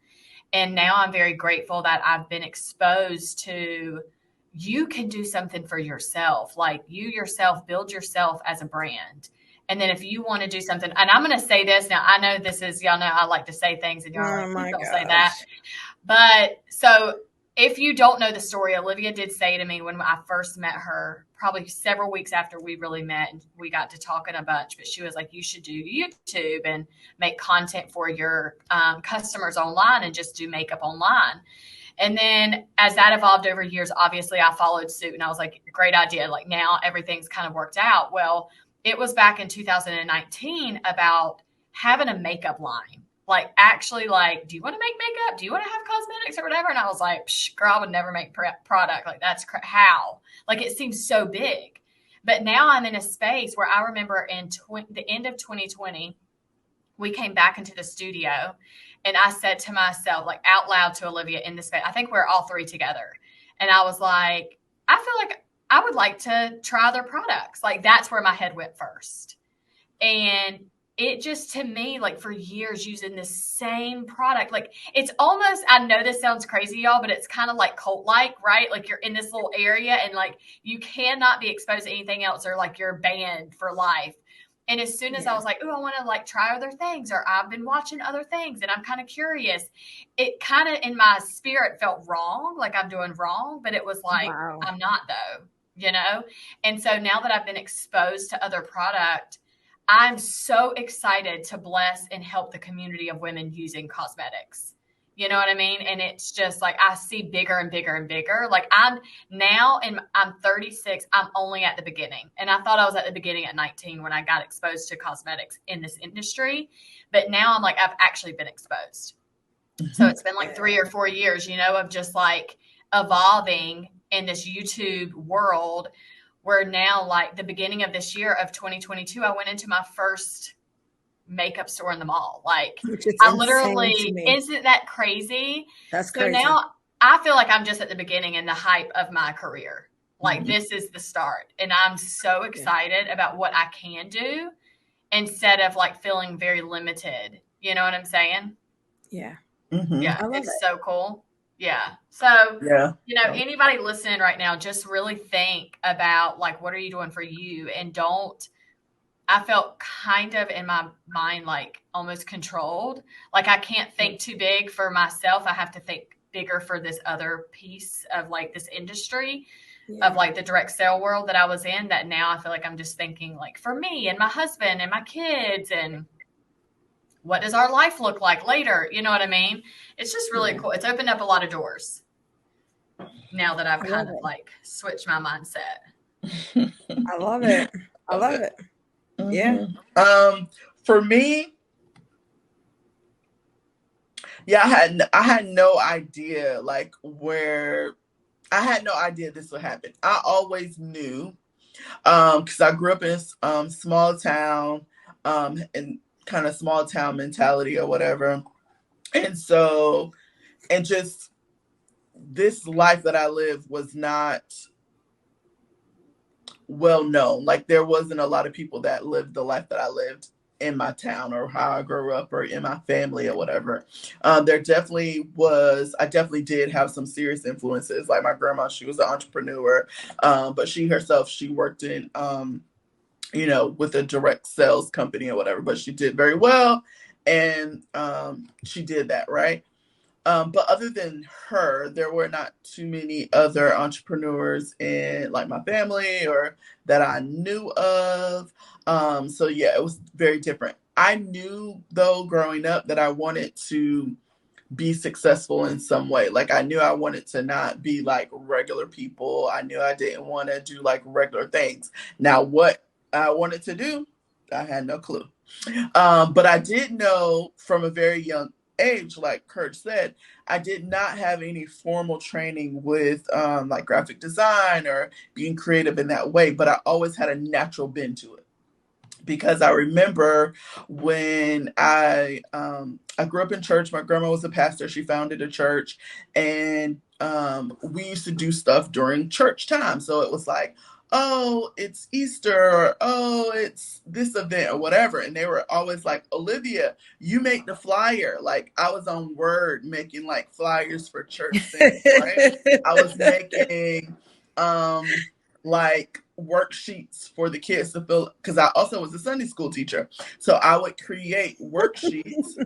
And now I'm very grateful that I've been exposed to, you can do something for yourself. Like you yourself, build yourself as a brand. And then if you want to do something, and I'm going to say this now, I know this is, y'all know I like to say things and y'all are like, don't say that. But so if you don't know the story, Olivia did say to me when I first met her, probably several weeks after we really met and we got to talking a bunch, but she was like, you should do YouTube and make content for your customers online and just do makeup online. And then as that evolved over years, obviously I followed suit and I was like, great idea. Like now everything's kind of worked out. Well, it was back in 2019 about having a makeup line. Like actually like, do you want to make makeup? Do you want to have cosmetics or whatever? And I was like, girl, I would never make product. Like that's how? Like it seems so big. But now I'm in a space where I remember in the end of 2020, we came back into the studio and I said to myself, like out loud to Olivia in the space, I think we're all three together. And I was like, I feel like I would like to try their products. Like that's where my head went first. And it just, to me, like for years using the same product, like it's almost, I know this sounds crazy, y'all, but it's kind of like cult-like, right? Like you're in this little area and like you cannot be exposed to anything else, or like you're banned for life. And as soon as I was like, oh, I want to like try other things, or I've been watching other things and I'm kind of curious, it kind of in my spirit felt wrong. Like I'm doing wrong, but it was like, wow. I'm not though. you know? And so now that I've been exposed to other product, I'm so excited to bless and help the community of women using cosmetics. You know what I mean? And it's just like, I see bigger and bigger and bigger. Like I'm 36. I'm only at the beginning. And I thought I was at the beginning at 19 when I got exposed to cosmetics in this industry. But now I'm like, I've actually been exposed. So it's been like 3 or 4 years, you know, of just like evolving in this YouTube world, where now, like the beginning of this year of 2022, I went into my first makeup store in the mall. Like I literally, isn't that crazy? That's crazy. So now I feel like I'm just at the beginning and the hype of my career. Like this is the start. And I'm so excited about what I can do instead of like feeling very limited. You know what I'm saying? Yeah. Yeah. It's so cool. Yeah. So, you know, anybody listening right now, just really think about like, what are you doing for you? And I felt kind of in my mind, like almost controlled. Like I can't think too big for myself. I have to think bigger for this other piece of like this industry of like the direct sale world that I was in, that now I feel like I'm just thinking like for me and my husband and my kids and what does our life look like later? You know what I mean? It's just really cool. It's opened up a lot of doors now that I've kind of like switched my mindset. I love it. I love it. Yeah. For me, I had no idea like I had no idea this would happen. I always knew, because I grew up in a small town, and kind of small town mentality or whatever. And so, and just this life that I lived was not well known. Like there wasn't a lot of people that lived the life that I lived in my town or how I grew up or in my family or whatever. There definitely was, I definitely did have some serious influences. Like my grandma, she was an entrepreneur, but she herself, she worked in, you know, with a direct sales company or whatever, but she did very well. And she did that, right? But other than her, there were not too many other entrepreneurs in like my family or that I knew of. So yeah, it was very different. I knew though growing up that I wanted to be successful in some way. Like I knew I wanted to not be like regular people. I knew I didn't want to do like regular things. Now what I wanted to do, I had no clue. But I did know from a very young age, like Kurt said, I did not have any formal training with like graphic design or being creative in that way, but I always had a natural bend to it. Because I remember when I grew up in church, my grandma was a pastor, she founded a church, and we used to do stuff during church time. So it was like, oh, it's Easter, or oh, it's this event or whatever. And they were always like, Olivia, you make the flyer. Like I was on Word making like flyers for church things, right? I was making like worksheets for the kids to fill, because I also was a Sunday school teacher. So I would create worksheets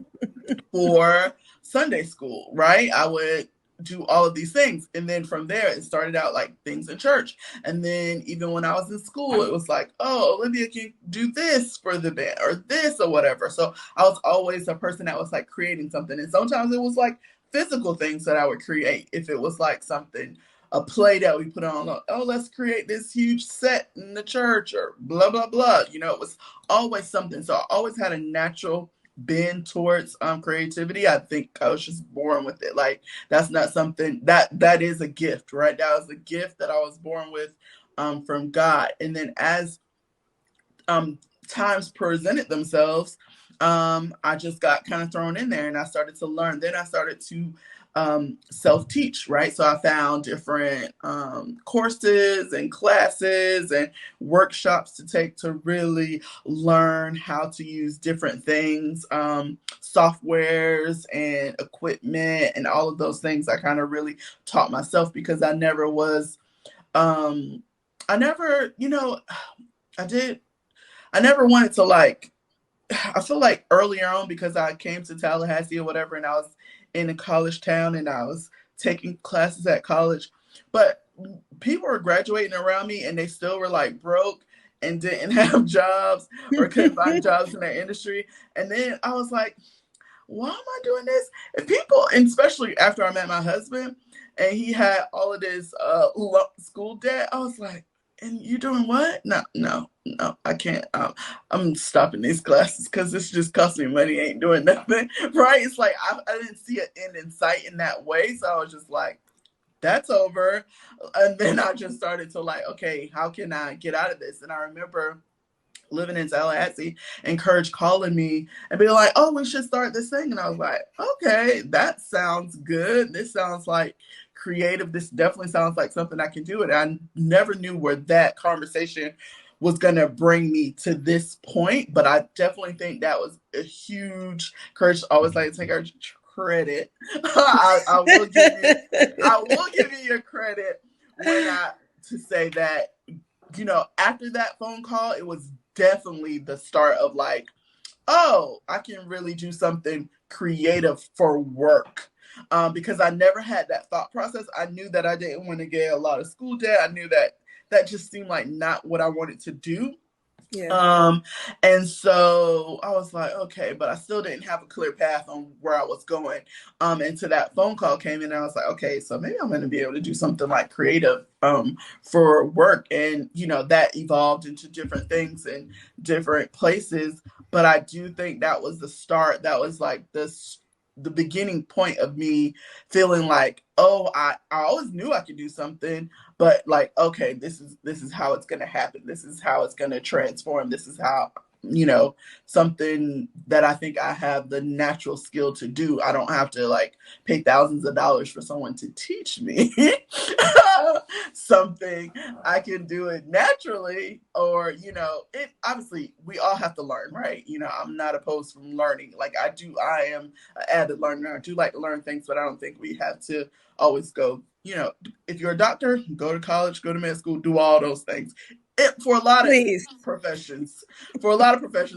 for Sunday school, right? I would do all of these things. And then from there, it started out like things in church. And then even when I was in school, it was like, oh, Olivia can do this for the band or this or whatever. So I was always a person that was like creating something. And sometimes it was like physical things that I would create. If it was like something, a play that we put on, oh, let's create this huge set in the church or blah, blah, blah. You know, it was always something. So I always had a natural bend towards creativity. I think I was just born with it. Like that's not something that is a gift, right? That was a gift that I was born with from God. And then as times presented themselves, I just got kind of thrown in there and I started to learn. Then I started to self-teach, right? So I found different courses and classes and workshops to take to really learn how to use different things, softwares and equipment and all of those things. I kind of really taught myself because I never was, I never wanted to like, I feel like earlier on, because I came to Tallahassee or whatever, and I was in a college town and I was taking classes at college. But people were graduating around me and they still were like broke and didn't have jobs or couldn't find jobs in their industry. And then I was like, why am I doing this? And people, and especially after I met my husband and he had all of this school debt, I was like, and you doing what? No, I can't. I'm stopping these classes because this just costs me money. Ain't doing nothing, right? It's like I didn't see an end in sight in that way, so I was just like, that's over. And then I just started to like, okay, how can I get out of this? And I remember living in Tallahassee and Courage calling me and being like, oh, we should start this thing. And I was like, okay, that sounds good. This sounds like creative. This definitely sounds like something I can do. And I never knew where that conversation was going to bring me to this point. But I definitely think that was a huge Courage. Always like to take our credit. I will give you your credit to say that, you know, after that phone call, it was definitely the start of like, oh, I can really do something creative for work. Because I never had that thought process. I knew that I didn't want to get a lot of school debt. I knew that just seemed like not what I wanted to do. Yeah. And so I was like, okay, but I still didn't have a clear path on where I was going. And so that phone call came in and I was like, okay, so maybe I'm going to be able to do something like creative, for work. And, you know, that evolved into different things in different places. But I do think that was the start. That was like the beginning point of me feeling like, oh, I always knew I could do something, but like, okay, this is how it's going to happen. This is how it's going to transform. This is how, you know, something that I think I have the natural skill to do. I don't have to like pay thousands of dollars for someone to teach me something. I can do it naturally, or, you know, it obviously we all have to learn, right? You know, I'm not opposed from learning. Like I am an avid learner. I do like to learn things, but I don't think we have to always go, you know, if you're a doctor, go to college, go to med school, do all those things. For a lot of professions,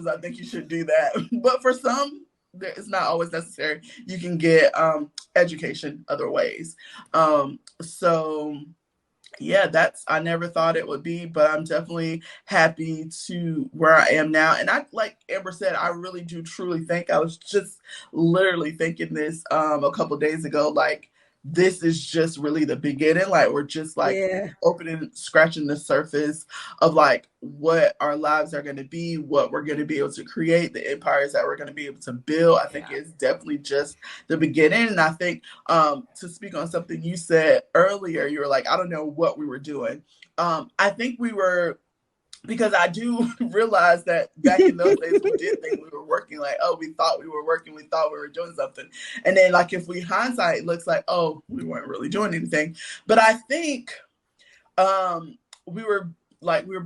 I think you should do that. But for some, it's not always necessary. You can get education other ways. So yeah, I never thought it would be, but I'm definitely happy to where I am now. And I, like Amber said, I really do truly think, I was just literally thinking this a couple of days ago, like, this is just really the beginning. Like we're just like scratching the surface of like what our lives are going to be, what we're going to be able to create, the empires that we're going to be able to build. I think it's definitely just the beginning. And I think to speak on something you said earlier, you were like, I don't know what we were doing. I think we were, because I do realize that back in those days, we did think we were working, like, oh, we thought we were working, we thought we were doing something. And then like, if we hindsight, it looks like, oh, we weren't really doing anything. But I think we were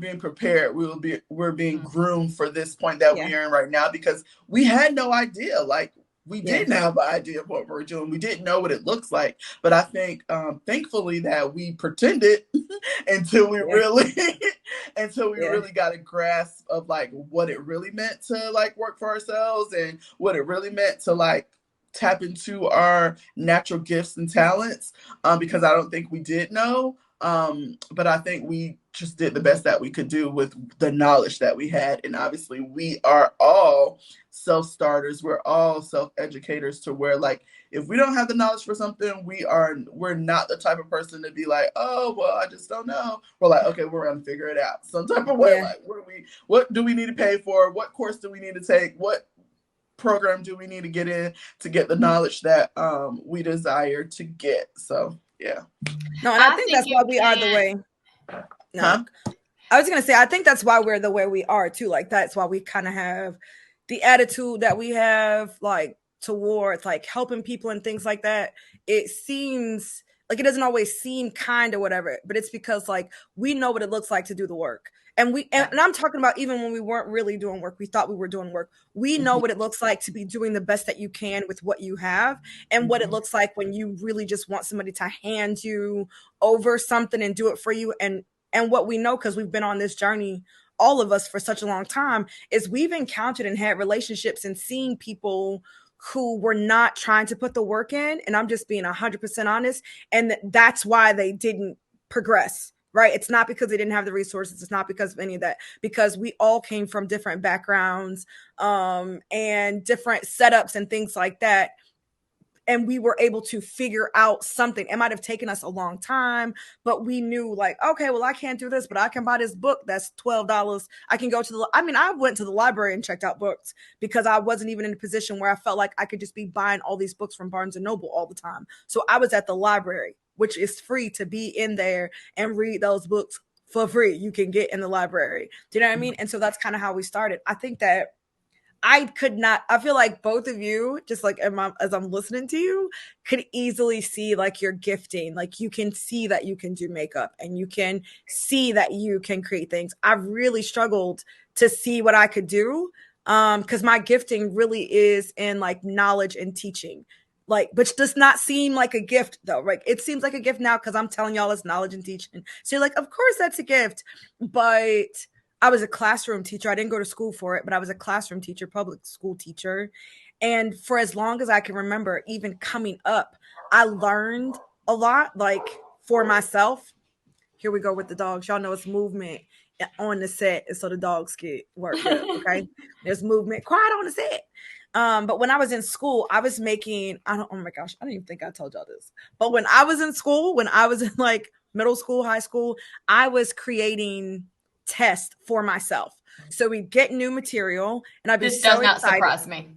being prepared. We're being groomed for this point that we're in right now, because we had no idea. Like, we didn't have an idea of what we were doing. We didn't know what it looks like. But I think, thankfully, that we pretended until we really got a grasp of like what it really meant to like work for ourselves, and what it really meant to like tap into our natural gifts and talents. Because I don't think we did know. But I think we just did the best that we could do with the knowledge that we had. And obviously we are all self-starters. We're all self-educators, to where like, if we don't have the knowledge for something, we're not the type of person to be like, oh, well, I just don't know. We're like, okay, we're going to figure it out some type of way. Like, what do we need to pay for? What course do we need to take? What program do we need to get in to get the knowledge that we desire to get? So yeah. No, and I think that's why we are the way. No, I was going to say, I think that's why we're the way we are too. Like, that's why we kind of have the attitude that we have, like, towards like helping people and things like that. It seems like it doesn't always seem kind or whatever, but it's because like we know what it looks like to do the work. And and I'm talking about even when we weren't really doing work, we thought we were doing work. We know what it looks like to be doing the best that you can with what you have, and what it looks like when you really just want somebody to hand you over something and do it for you. And what we know, because we've been on this journey, all of us, for such a long time, is we've encountered and had relationships and seen people who were not trying to put the work in. And I'm just being 100% honest. And that's why they didn't progress, right? It's not because they didn't have the resources. It's not because of any of that, because we all came from different backgrounds and different setups and things like that. And we were able to figure out something. It might have taken us a long time, but we knew like, okay, well, I can't do this, but I can buy this book that's $12. I can go to I went to the library and checked out books because I wasn't even in a position where I felt like I could just be buying all these books from Barnes and Noble all the time. So I was at the library, which is free to be in there and read those books for free. You can get in the library. Do you know what I mean? And so that's kind of how we started. I think that I feel like both of you, just like as I'm listening to you, could easily see like your gifting. Like you can see that you can do makeup and you can see that you can create things. I've really struggled to see what I could do because my gifting really is in like knowledge and teaching. Like, which does not seem like a gift though, right? It seems like a gift now because I'm telling y'all it's knowledge and teaching. So you're like, of course that's a gift, but I was a classroom teacher. I didn't go to school for it, but I was a classroom teacher, public school teacher. And for as long as I can remember, even coming up, I learned a lot, like for myself. Here we go with the dogs. Y'all know it's movement on the set, so the dogs get worked up, okay? There's movement, quiet on the set. But when I was in school, I was making, oh my gosh, I don't even think I told y'all this. But when I was in school, when I was in like middle school, high school, I was creating test for myself. So we get new material and I'd be this so does not excited. Surprise me.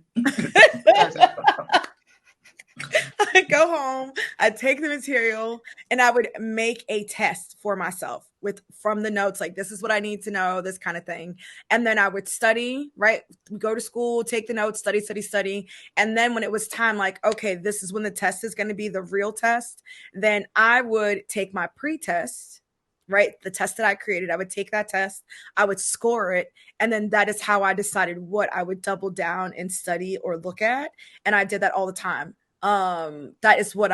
I go home, I take the material and I would make a test for myself from the notes, like this is what I need to know, this kind of thing. And then I would study, right? Go to school, take the notes, study. And then when it was time, like, okay, this is when the test is going to be the real test. Then I would take my pre-test, right? The test that I created, I would take that test, I would score it. And then that is how I decided what I would double down and study or look at. And I did that all the time. That is what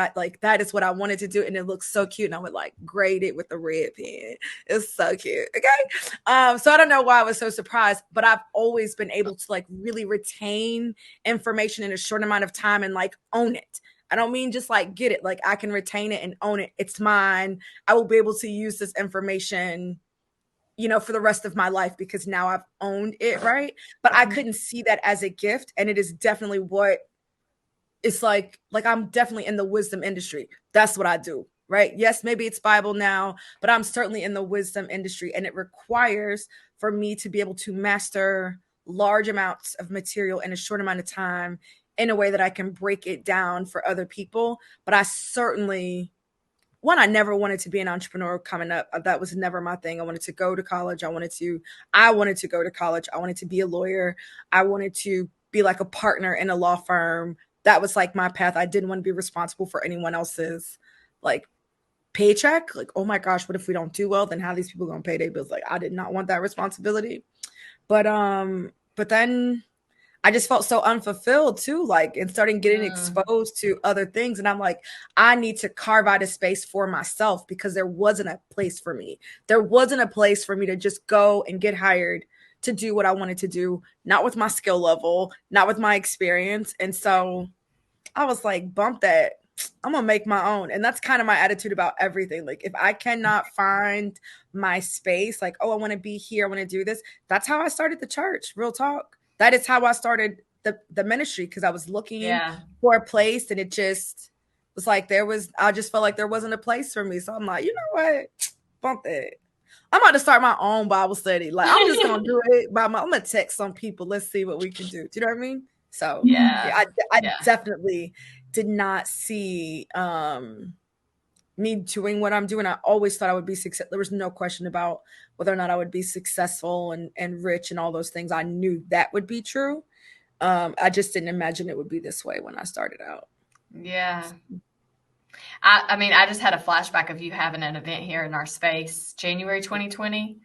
I wanted to do. And it looks so cute. And I would like grade it with the red pen. It's so cute. Okay. So I don't know why I was so surprised, but I've always been able to like really retain information in a short amount of time and like own it. I don't mean just like get it. Like I can retain it and own it. It's mine. I will be able to use this information, for the rest of my life because now I've owned it. Right. But I couldn't see that as a gift. And it is definitely what it's like I'm definitely in the wisdom industry. That's what I do. Right. Yes. Maybe it's Bible now, but I'm certainly in the wisdom industry and it requires for me to be able to master large amounts of material in a short amount of time in a way that I can break it down for other people. But I certainly, I never wanted to be an entrepreneur coming up. That was never my thing. I wanted to go to college. I wanted to go to college. I wanted to be a lawyer. I wanted to be like a partner in a law firm. That was like my path. I didn't want to be responsible for anyone else's like paycheck. Like, oh my gosh, what if we don't do well? Then how are these people going to pay their bills? Like, I did not want that responsibility. But then I just felt so unfulfilled too, like, and starting getting exposed to other things. And I'm like, I need to carve out a space for myself because there wasn't a place for me. There wasn't a place for me to just go and get hired to do what I wanted to do, not with my skill level, not with my experience. And so I was like, bump that. I'm going to make my own. And that's kind of my attitude about everything. Like, if I cannot find my space, like, oh, I want to be here, I want to do this. That's how I started the church, real talk. That is how I started the ministry because I was looking for a place and it just was like I just felt like there wasn't a place for me. So I'm like, you know what? Bump that. I'm about to start my own Bible study. Like, I'm just going to do it I'm going to text some people. Let's see what we can do. Do you know what I mean? So I definitely did not see me doing what I'm doing. I always thought I would be successful. There was no question about whether or not I would be successful and rich and all those things. I knew that would be true. I just didn't imagine it would be this way when I started out. Yeah. I mean, I just had a flashback of you having an event here in our space, January 2020.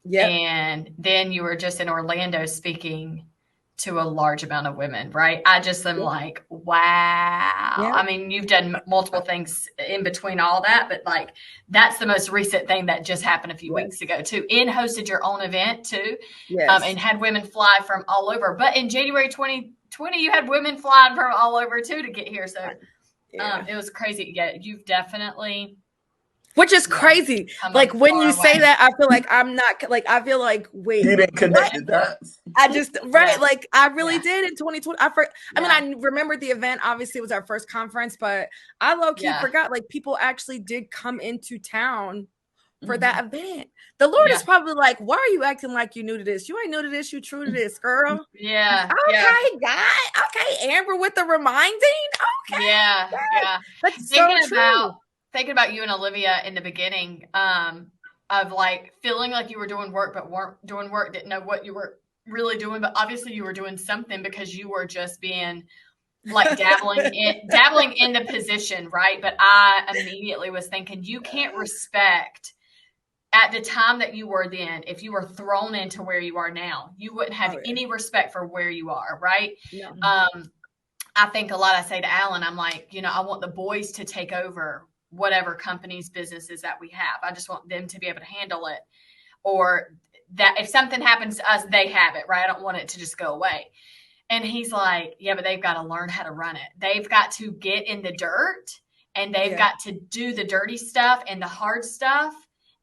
Yeah. And then you were just in Orlando speaking to a large amount of women, right? I just am like, wow. Yeah. I mean, you've done multiple things in between all that, but like, that's the most recent thing that just happened a few weeks ago too. And hosted your own event too. Yes. And had women fly from all over. But in January 2020, you had women flying from all over too to get here. So it was crazy. Yeah, you've definitely Which is crazy. Like when you say that, I feel like I'm not like, I feel like, wait, you didn't connect the dots. I just, right. Like I really did in 2020. I mean, I remembered the event. Obviously it was our first conference, but I low-key forgot, like people actually did come into town for that event. The Lord is probably like, why are you acting like you new to this? You ain't new to this. You true to this, girl. Yeah. Okay, God. Okay, Amber with the reminding. Okay. Yeah. God. Yeah. That's so true. Thinking about you and Olivia in the beginning, of like feeling like you were doing work, but weren't doing work, didn't know what you were really doing, but obviously you were doing something because you were just being like dabbling in the position, right? But I immediately was thinking, you can't respect at the time that you were then. If you were thrown into where you are now, you wouldn't have any respect for where you are, right? No. I think a lot. I say to Alan, I'm like, I want the boys to take over whatever companies, businesses that we have. I just want them to be able to handle it, or that if something happens to us, they have it, right? I don't want it to just go away. And he's like, yeah, but they've got to learn how to run it. They've got to get in the dirt, and they've got to do the dirty stuff and the hard stuff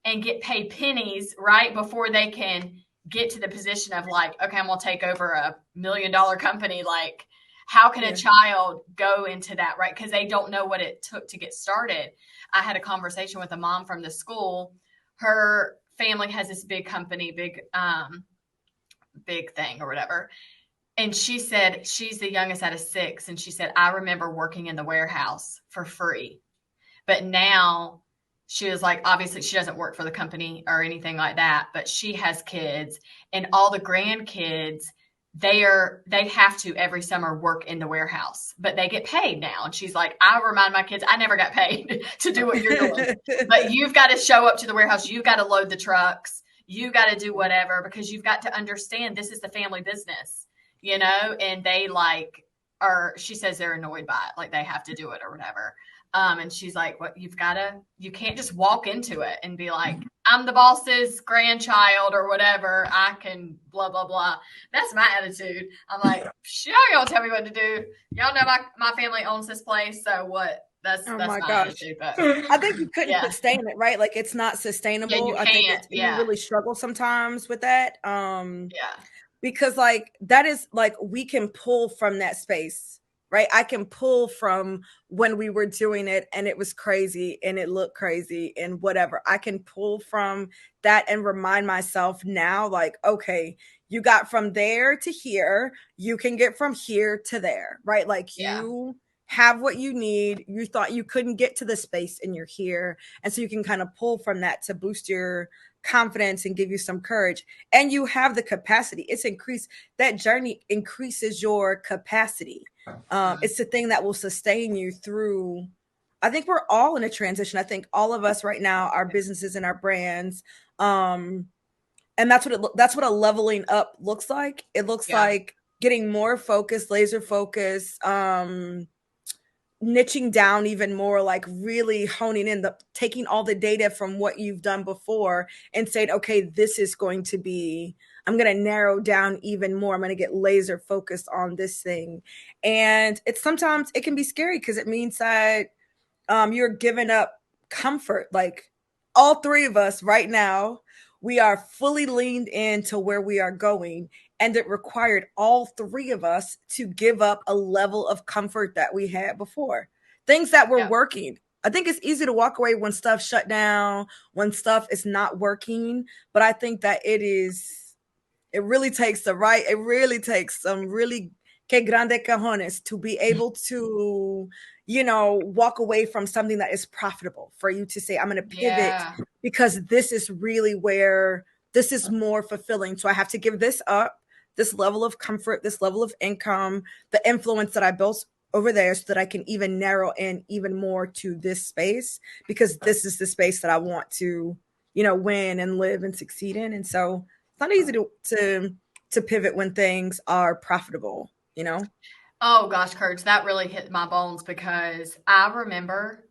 and get paid pennies, right? Before they can get to the position of like, okay, I'm going to take over $1 million company. Like, how can a child go into that, right? Because they don't know what it took to get started. I had a conversation with a mom from the school. Her family has this big company, big thing or whatever. And she said she's the youngest out of 6. And she said, I remember working in the warehouse for free. But now she was like, obviously she doesn't work for the company or anything like that, but she has kids, and all the grandkids, they have to every summer work in the warehouse, but they get paid now. And she's like, I remind my kids, I never got paid to do what you're doing, but you've got to show up to the warehouse. You've got to load the trucks. You got to do whatever, because you've got to understand this is the family business, and they she says they're annoyed by it. Like they have to do it or whatever. And she's like, what, you can't just walk into it and be like, I'm the boss's grandchild or whatever. I can blah, blah, blah. That's my attitude. I'm like, y'all don't tell me what to do. Y'all know my family owns this place. So what? That's my attitude. But I think you couldn't sustain it, right? Like it's not sustainable. Yeah, you I think you really struggle sometimes with that. Because like that is like we can pull from that space. Right. I can pull from when we were doing it and it was crazy and it looked crazy and whatever. I can pull from that and remind myself now, like, okay, you got from there to here. You can get from here to there. Right. Like you have what you need. You thought you couldn't get to the space and you're here. And so you can kind of pull from that to boost your confidence and give you some courage, and you have the capacity. It's increased. That journey increases your capacity. It's the thing that will sustain you through. I think we're all in a transition. I think all of us right now, our businesses and our brands, and that's what a leveling up looks like. It looks like getting more focused, laser focused, niching down even more, like really honing in, taking all the data from what you've done before and saying, okay, this is going to be, I'm going to narrow down even more. I'm going to get laser focused on this thing. And sometimes it can be scary because it means that you're giving up comfort. Like all 3 of us right now, we are fully leaned into where we are going. And it required all 3 of us to give up a level of comfort that we had before. Things that were working. I think it's easy to walk away when stuff shut down, when stuff is not working. But I think that it really takes some really que grande cajones to be able to, walk away from something that is profitable, for you to say, I'm going to pivot because this is really where this is more fulfilling. So I have to give this up. This level of comfort, this level of income, the influence that I built over there, so that I can even narrow in even more to this space, because this is the space that I want to, win and live and succeed in. And so it's not easy to pivot when things are profitable, Oh gosh, Coach, that really hit my bones, because I remember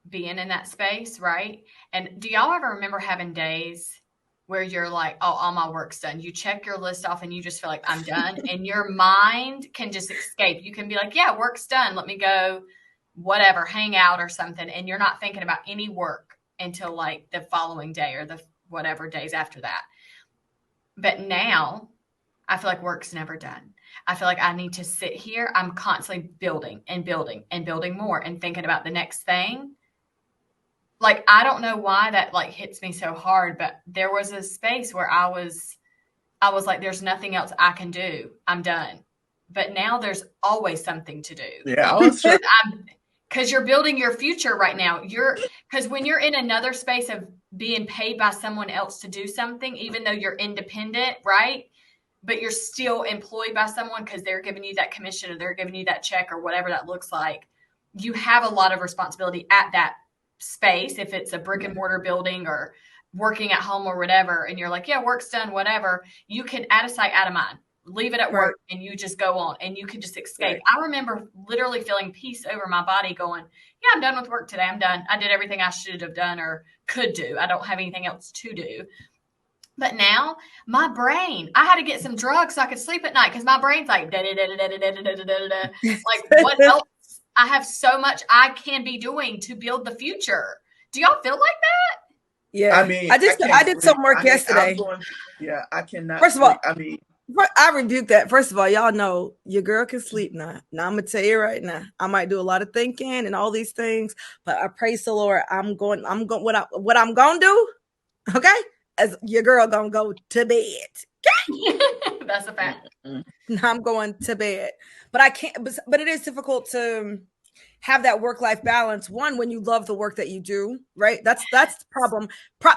being in that space, right? And do y'all ever remember having days where you're like, oh, all my work's done? You check your list off and you just feel like, I'm done. And your mind can just escape. You can be like, work's done. Let me go, whatever, hang out or something. And you're not thinking about any work until like the following day or the whatever days after that. But now I feel like work's never done. I feel like I need to sit here. I'm constantly building and building and building more and thinking about the next thing. Like, I don't know why that like hits me so hard, but there was a space where I was like, there's nothing else I can do. I'm done. But now there's always something to do. Yeah, I was sure. Because you're building your future right now. Because when you're in another space of being paid by someone else to do something, even though you're independent, right? But you're still employed by someone because they're giving you that commission or they're giving you that check or whatever that looks like. You have a lot of responsibility at that space. If it's a brick and mortar building or working at home or whatever, and you're like, yeah, work's done, whatever, you can out of sight, out of mind. Leave it at work and you just go on and you can just escape. Right. I remember literally feeling peace over my body going, yeah, I'm done with work today. I'm done. I did everything I should have done or could do. I don't have anything else to do. But now my brain, I had to get some drugs so I could sleep at night because my brain's like, like what else? I have so much I can be doing to build the future. Do y'all feel like that? Yeah. I mean, I did some work yesterday. I cannot. First of all, I rebuke that. First of all, y'all know your girl can sleep now. Now I'm gonna tell you right now, I might do a lot of thinking and all these things, but I praise the Lord. I'm going. What I'm gonna do, okay? As your girl gonna go to bed. Okay? That's a fact. I'm going to bed, but I can't. But it is difficult to have that work-life balance. One, when you love the work that you do, right? That's problem.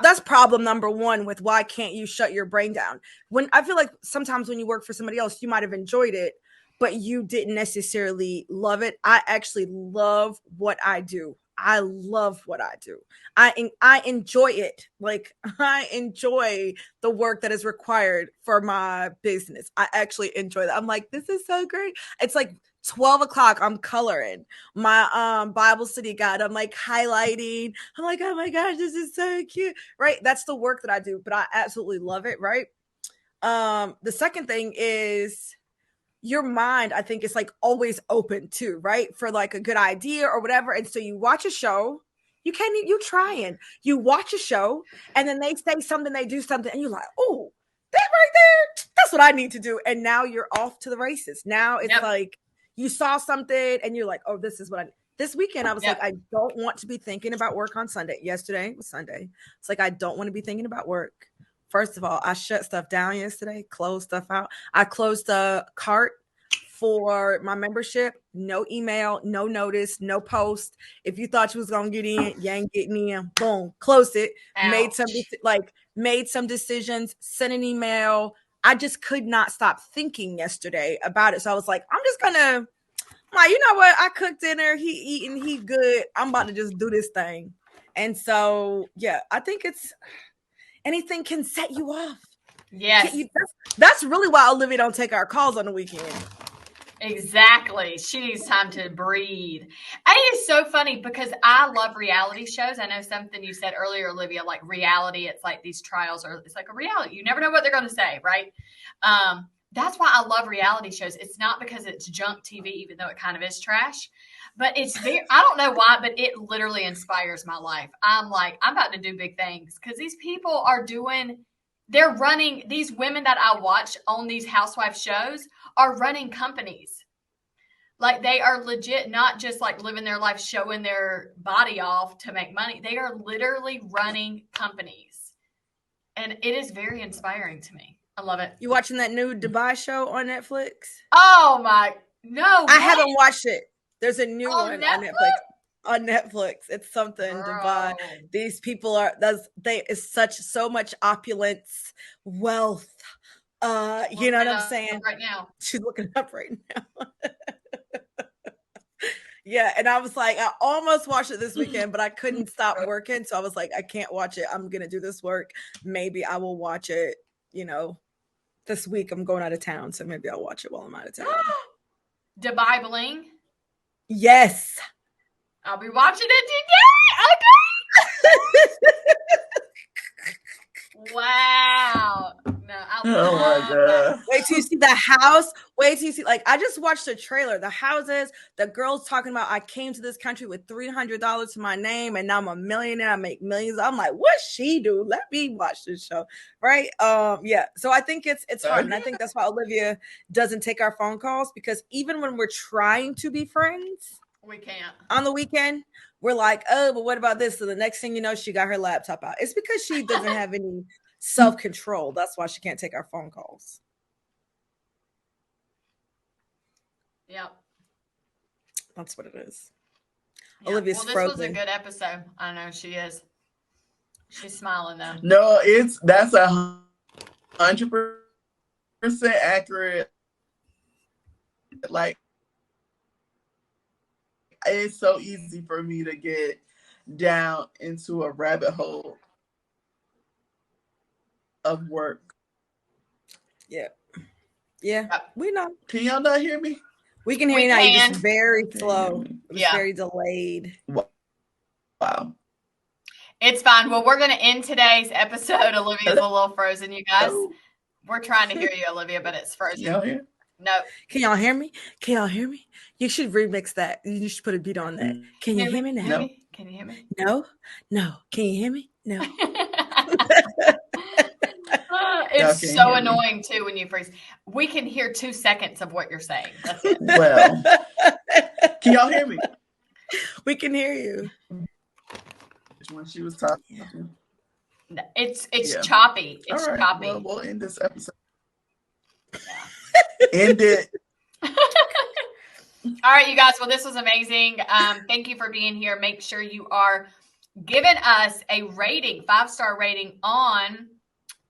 That's problem number one with why can't you shut your brain down? When I feel like sometimes when you work for somebody else, you might have enjoyed it, but you didn't necessarily love it. I actually love what I do. I love what I do. I enjoy it. Like, I enjoy the work that is required for my business. I actually enjoy that. I'm like, this is so great. It's like 12 o'clock. I'm coloring my Bible study guide. I'm like highlighting. I'm like, oh my gosh, this is so cute. Right. That's the work that I do, but I absolutely love it. Right. The second thing is your mind, I think, is like always open too, right? For like a good idea or whatever. And so you watch a show, you watch a show and then they say something, they do something and you're like, oh, that right there, that's what I need to do. And now you're off to the races. Now it's like you saw something and you're like, oh, this is what I need. This weekend, I was like, I don't want to be thinking about work on Sunday. Yesterday was Sunday. It's like, I don't want to be thinking about work. First of all, I shut stuff down yesterday, closed stuff out. I closed the cart for my membership. No email, no notice, no post. If you thought you was going to get in, you ain't getting in. Boom, closed it. Ouch. Made some decisions, sent an email. I just could not stop thinking yesterday about it. So I was like, I'm just going to, you know what? I cooked dinner. He eating, he good. I'm about to just do this thing. And so, yeah, I think it's, anything can set you off. Yes. That's really why Olivia don't take our calls on the weekend. Exactly. She needs time to breathe. And it is so funny because I love reality shows. I know something you said earlier, Olivia, like reality, it's like these trials or it's like a reality. You never know what they're going to say, right? That's why I love reality shows. It's not because it's junk TV, even though it kind of is trash. But it's very, I don't know why, but it literally inspires my life. I'm like, I'm about to do big things because these people they're running, these women that I watch on these housewife shows are running companies. Like they are legit, not just like living their life, showing their body off to make money. They are literally running companies. And it is very inspiring to me. I love it. You watching that new Dubai show on Netflix? Oh no. I haven't watched it. There's a new one on Netflix. It's something Dubai. These people is so much opulence, wealth. You know what I'm saying? Right now. She's looking it up right now. Yeah, and I was like, I almost watched it this weekend, but I couldn't stop working. So I was like, I can't watch it. I'm gonna do this work. Maybe I will watch it, this week. I'm going out of town, so maybe I'll watch it while I'm out of town. Dubai Bling? Yes. I'll be watching it today. Okay. Wow. No, I Oh my God. Wait till you see the house. Wait till you see, like, I just watched the trailer. The houses, the girls talking about, I came to this country with $300 to my name and now I'm a millionaire. I make millions. I'm like, what's she do? Let me watch this show. Right. Yeah. So I think it's hard. And I think that's why Olivia doesn't take our phone calls, because even when we're trying to be friends, we can't. On the weekend, we're like, oh, but what about this? So the next thing you know, she got her laptop out. It's because she doesn't have any self-control. That's why she can't take our phone calls. Yep. That's what it is. Yeah. Olivia's well, this frozen. was a good episode. I know she is. She's smiling though. No, that's 100% accurate. Like, it's so easy for me to get down into a rabbit hole of work. Yeah. We know. Can y'all not hear me? We can hear you now. You're just very slow. It's very delayed. Wow. It's fine. Well, we're going to end today's episode. Olivia's a little frozen, you guys. We're trying to hear you, Olivia, but it's frozen. Y'all hear? No. Can y'all hear me? Can y'all hear me? You should remix that. You should put a beat on that. Can you hear me now? No. Can you hear me? No. Can you hear me? No. It's so annoying too when you freeze. We can hear 2 seconds of what you're saying. That's it. Well, can y'all hear me? We can hear you. When she was talking. It's choppy. It's all right. choppy. Well, we'll end this episode. End it. All right, you guys. Well, this was amazing. Thank you for being here. Make sure you are giving us a rating, 5-star rating on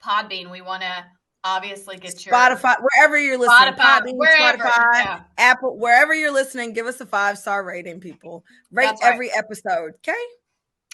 Podbean. We want to obviously get your Spotify, wherever you're listening. Podbean, wherever, Spotify, Apple, wherever you're listening, give us a 5-star rating, people. Rate every episode, okay?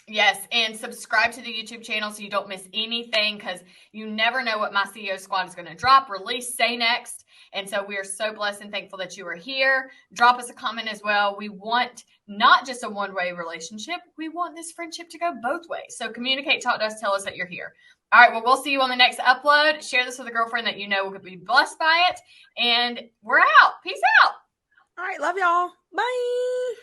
Yes, and subscribe to the YouTube channel so you don't miss anything, because you never know what my CEO squad is going to drop, release, say next. And so we are so blessed and thankful that you are here. Drop us a comment as well. We want not just a one-way relationship. We want this friendship to go both ways. So communicate, talk to us, tell us that you're here. All right, well, we'll see you on the next upload. Share this with a girlfriend that you know will be blessed by it. And we're out. Peace out. All right, love y'all. Bye.